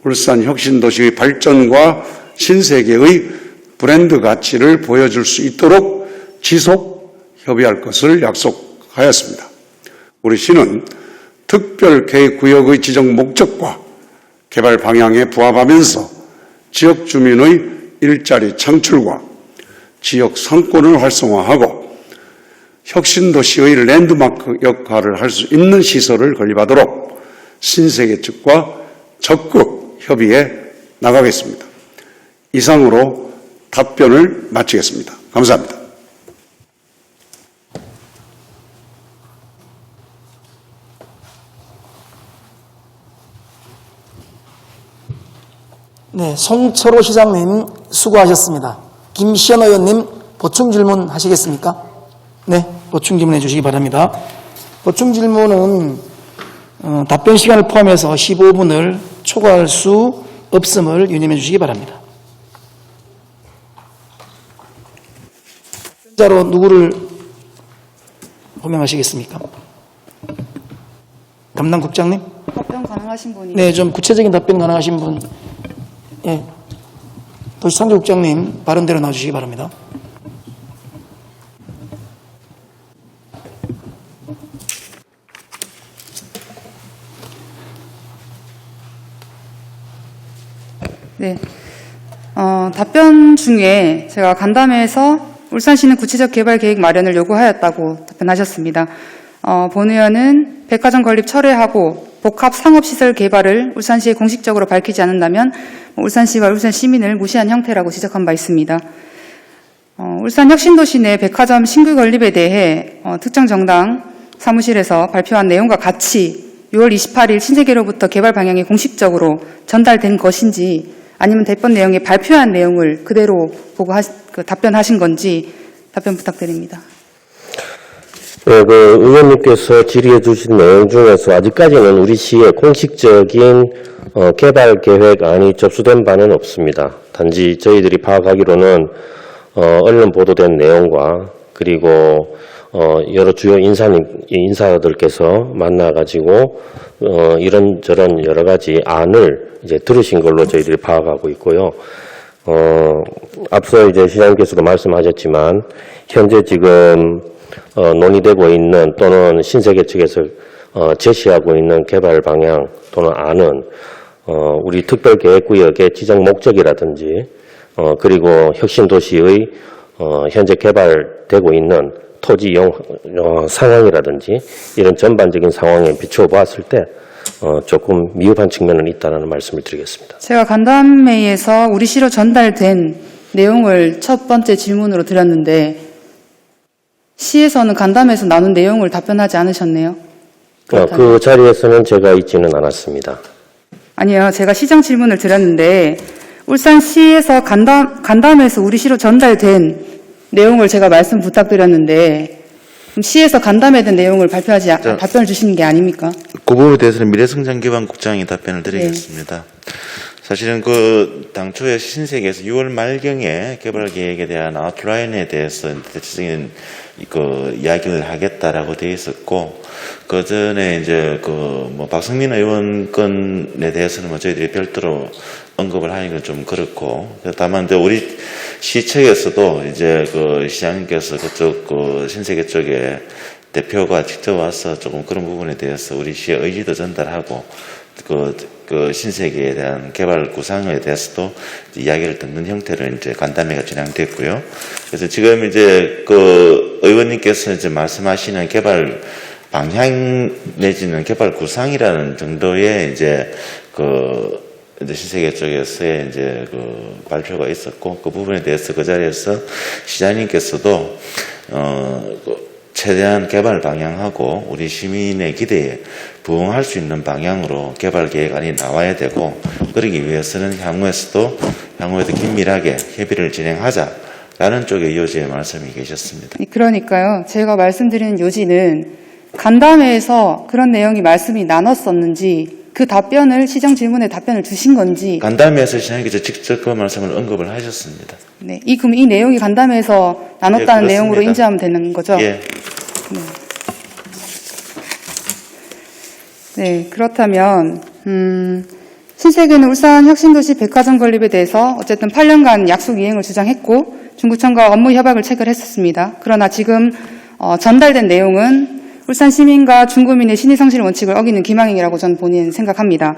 울산 혁신도시의 발전과 신세계의 브랜드 가치를 보여줄 수 있도록 지속 협의할 것을 약속하였습니다. 우리 시는 특별계획구역의 지정 목적과 개발 방향에 부합하면서 지역 주민의 일자리 창출과 지역 상권을 활성화하고 혁신도시의 랜드마크 역할을 할 수 있는 시설을 건립하도록 신세계 측과 적극 협의해 나가겠습니다. 이상으로 답변을 마치겠습니다. 감사합니다. 네, 송철호 시장님 수고하셨습니다. 김시현 의원님 보충 질문 하시겠습니까? 네, 보충 질문해 주시기 바랍니다. 보충 질문은 답변 시간을 포함해서 15분을 초과할 수 없음을 유념해 주시기 바랍니다. 답변자로 누구를 호명하시겠습니까? 담당 국장님? 답변 가능하신 분이. 네, 좀 구체적인 답변 가능하신 분. 예. 도시창조국장님 발언대로 나와주시기 바랍니다. 네. 답변 중에 제가 간담회에서 울산시는 구체적 개발 계획 마련을 요구하였다고 답변하셨습니다. 본 의원은 백화점 건립 철회하고 복합 상업시설 개발을 울산시에 공식적으로 밝히지 않는다면 울산시와 울산 시민을 무시한 형태라고 지적한 바 있습니다. 울산 혁신도시 내 백화점 신규 건립에 대해 특정 정당 사무실에서 발표한 내용과 같이 6월 28일 신세계로부터 개발 방향이 공식적으로 전달된 것인지 아니면 대법 내용에 발표한 내용을 그대로 보고 답변하신 건지 답변 부탁드립니다. 네, 의원님께서 질의해 주신 내용 중에서 아직까지는 우리 시에 공식적인 개발 계획안이 접수된 바는 없습니다. 단지 저희들이 파악하기로는 언론 보도된 내용과 그리고 여러 주요 인사들께서 만나가지고 이런저런 여러 가지 안을 이제 들으신 걸로 저희들이 파악하고 있고요. 앞서 이제 시장님께서도 말씀하셨지만 현재 지금 논의되고 있는 또는 신세계 측에서 제시하고 있는 개발 방향 또는 안은 우리 특별계획구역의 지정 목적이라든지 그리고 혁신도시의 현재 개발되고 있는 토지 상황이라든지 이런 전반적인 상황에 비추어 보았을 때 조금 미흡한 측면은 있다는 말씀을 드리겠습니다. 제가 간담회에서 우리 시로 전달된 내용을 첫 번째 질문으로 드렸는데 시에서는 간담회에서 나눈 내용을 답변하지 않으셨네요. 그 자리에서는 제가 있지는 않았습니다. 아니요. 제가 시정 질문을 드렸는데 울산시에서 간담회에서 우리 시로 전달된 내용을 제가 말씀 부탁드렸는데 그럼 시에서 간담회된 내용을 답변을 주시는 게 아닙니까? 그 부분에 대해서는 미래성장기반국장이 답변을 드리겠습니다. 사실은 당초에 신세계에서 6월 말경에 개발 계획에 대한 아웃라인에 대해서 대체적인 이야기를 하겠다라고 되어 있었고, 그 전에 이제 박성민 의원 건에 대해서는 저희들이 별도로 언급을 하는 건 좀 그렇고, 다만 우리 시청에서도 이제 시장님께서 그쪽 신세계 쪽에 대표가 직접 와서 조금 그런 부분에 대해서 우리 시의 의지도 전달하고 신세계에 대한 개발 구상에 대해서도 이야기를 듣는 형태로 이제 간담회가 진행됐고요. 그래서 지금 이제 의원님께서 이제 말씀하시는 개발 방향 내지는 개발 구상이라는 정도의 이제 신세계 쪽에서의 이제 발표가 있었고, 그 부분에 대해서 그 자리에서 시장님께서도 최대한 개발 방향하고 우리 시민의 기대에 부응할 수 있는 방향으로 개발 계획안이 나와야 되고, 그러기 위해서는 향후에도 긴밀하게 협의를 진행하자라는 쪽의 요지의 말씀이 계셨습니다. 그러니까요. 제가 말씀드리는 요지는 간담회에서 그런 내용이 말씀이 나눴었는지 그 답변을 시정 질문에 답변을 주신 건지. 간담회에서 시장님께서 직접 그 말씀을 언급을 하셨습니다. 네, 그럼 이 내용이 간담회에서 나눴다는 내용으로 인지하면 되는 거죠? 예. 네, 그렇다면 신세계는 울산 혁신도시 백화점 건립에 대해서 어쨌든 8년간 약속 이행을 주장했고 중구청과 업무 협약을 체결했었습니다. 그러나 지금 전달된 내용은 울산 시민과 중구민의 신의성실 원칙을 어기는 기망행위라고 저는 본인 생각합니다.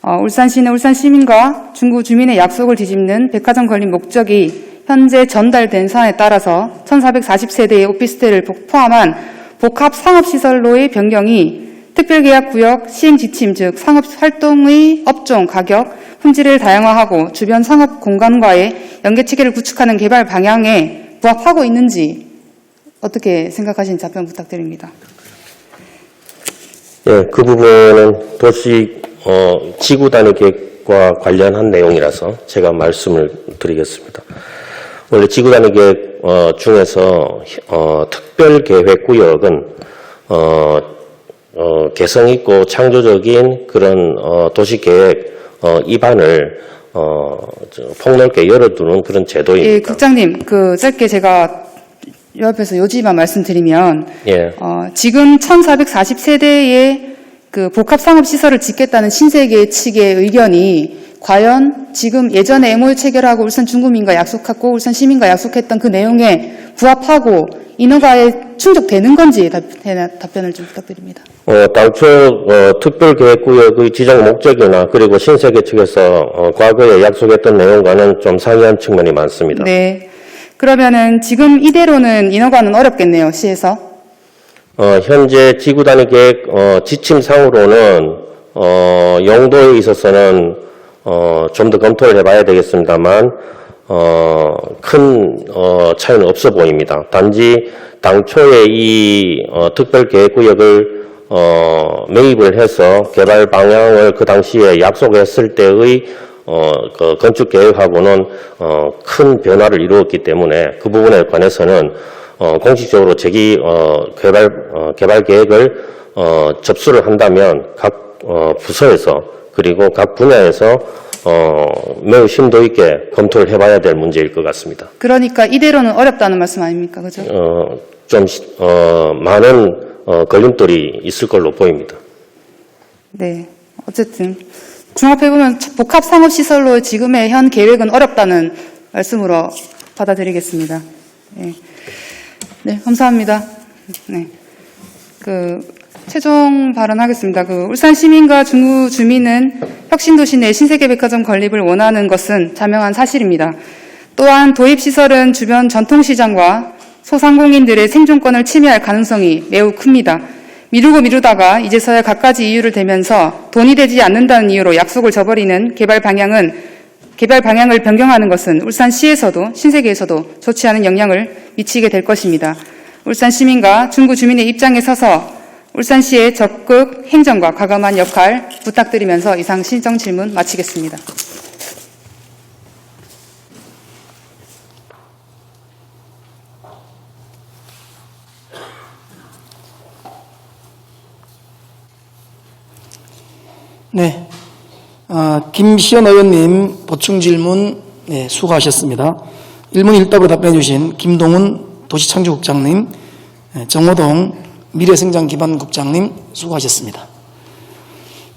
울산시는 울산 시민과 중구 주민의 약속을 뒤집는 백화점 건립 목적이 현재 전달된 사안에 따라서 1440세대의 오피스텔을 포함한 복합 상업시설로의 변경이 특별계약구역 시행지침 즉 상업활동의 업종, 가격, 품질을 다양화하고 주변 상업공간과의 연계체계를 구축하는 개발 방향에 부합하고 있는지 어떻게 생각하시는지 답변 부탁드립니다. 예, 그 부분은 도시 지구 단위 계획과 관련한 내용이라서 제가 말씀을 드리겠습니다. 원래 지구 단위 계획 중에서 특별 계획 구역은 개성 있고 창조적인 그런 도시 계획 입안을 폭넓게 열어두는 그런 제도입니다. 예, 국장님, 짧게 제가 옆에서 요지만 말씀드리면, 예. 지금 1440세대의 복합상업시설을 짓겠다는 신세계 측의 의견이 과연 지금 예전에 MOU 체결하고 울산 중구민과 약속하고 울산 시민과 약속했던 그 내용에 부합하고 인허가에 충족되는 건지 답변을 좀 부탁드립니다. 당초 특별계획구역의 지정 목적이나 그리고 신세계 측에서 과거에 약속했던 내용과는 좀 상이한 측면이 많습니다. 네. 그러면은 지금 이대로는 인허가는 어렵겠네요, 시에서. 현재 지구 단위 계획 지침상으로는 용도에 있어서는 좀 더 검토를 해봐야 되겠습니다만 큰 차이는 없어 보입니다. 단지 당초에 이 특별계획구역을 매입을 해서 개발 방향을 그 당시에 약속했을 때의 그 건축 계획하고는 큰 변화를 이루었기 때문에 그 부분에 관해서는 공식적으로 개발 계획을 접수를 한다면 각 부서에서 그리고 각 분야에서 매우 심도 있게 검토를 해봐야 될 문제일 것 같습니다. 그러니까 이대로는 어렵다는 말씀 아닙니까, 그죠? 좀 많은 걸림돌이 있을 걸로 보입니다. 네, 어쨌든 종합해보면 복합상업시설로 지금의 현 계획은 어렵다는 말씀으로 받아들이겠습니다. 네, 네 감사합니다. 네, 최종 발언하겠습니다. 울산 시민과 중구 주민은 혁신도시 내 신세계백화점 건립을 원하는 것은 자명한 사실입니다. 또한 도입시설은 주변 전통시장과 소상공인들의 생존권을 침해할 가능성이 매우 큽니다. 미루다가 이제서야 갖가지 이유를 대면서 돈이 되지 않는다는 이유로 약속을 저버리는 개발 방향을 변경하는 것은 울산시에서도 신세계에서도 좋지 않은 영향을 미치게 될 것입니다. 울산 시민과 중구 주민의 입장에 서서 울산시의 적극 행정과 과감한 역할 부탁드리면서 이상 신청 질문 마치겠습니다. 네, 김시현 의원님 보충 질문 수고하셨습니다. 1문 1답으로 답변해 주신 김동훈 도시창조국장님, 정호동 미래성장기반국장님 수고하셨습니다.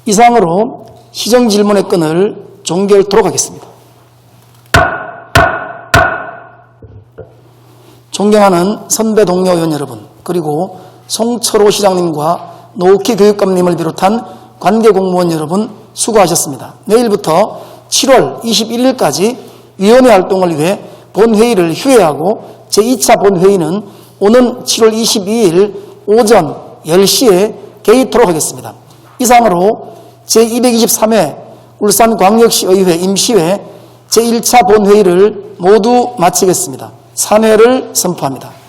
이상으로 시정질문의 끈을 종결토록 하겠습니다. 존경하는 선배 동료 의원 여러분, 그리고 송철호 시장님과 노욱희 교육감님을 비롯한 관계공무원 여러분 수고하셨습니다. 내일부터 7월 21일까지 위원회 활동을 위해 본회의를 휴회하고 제2차 본회의는 오는 7월 22일 오전 10시에 개의토록 하겠습니다. 이상으로 제223회 울산광역시의회 임시회 제1차 본회의를 모두 마치겠습니다. 산회를 선포합니다.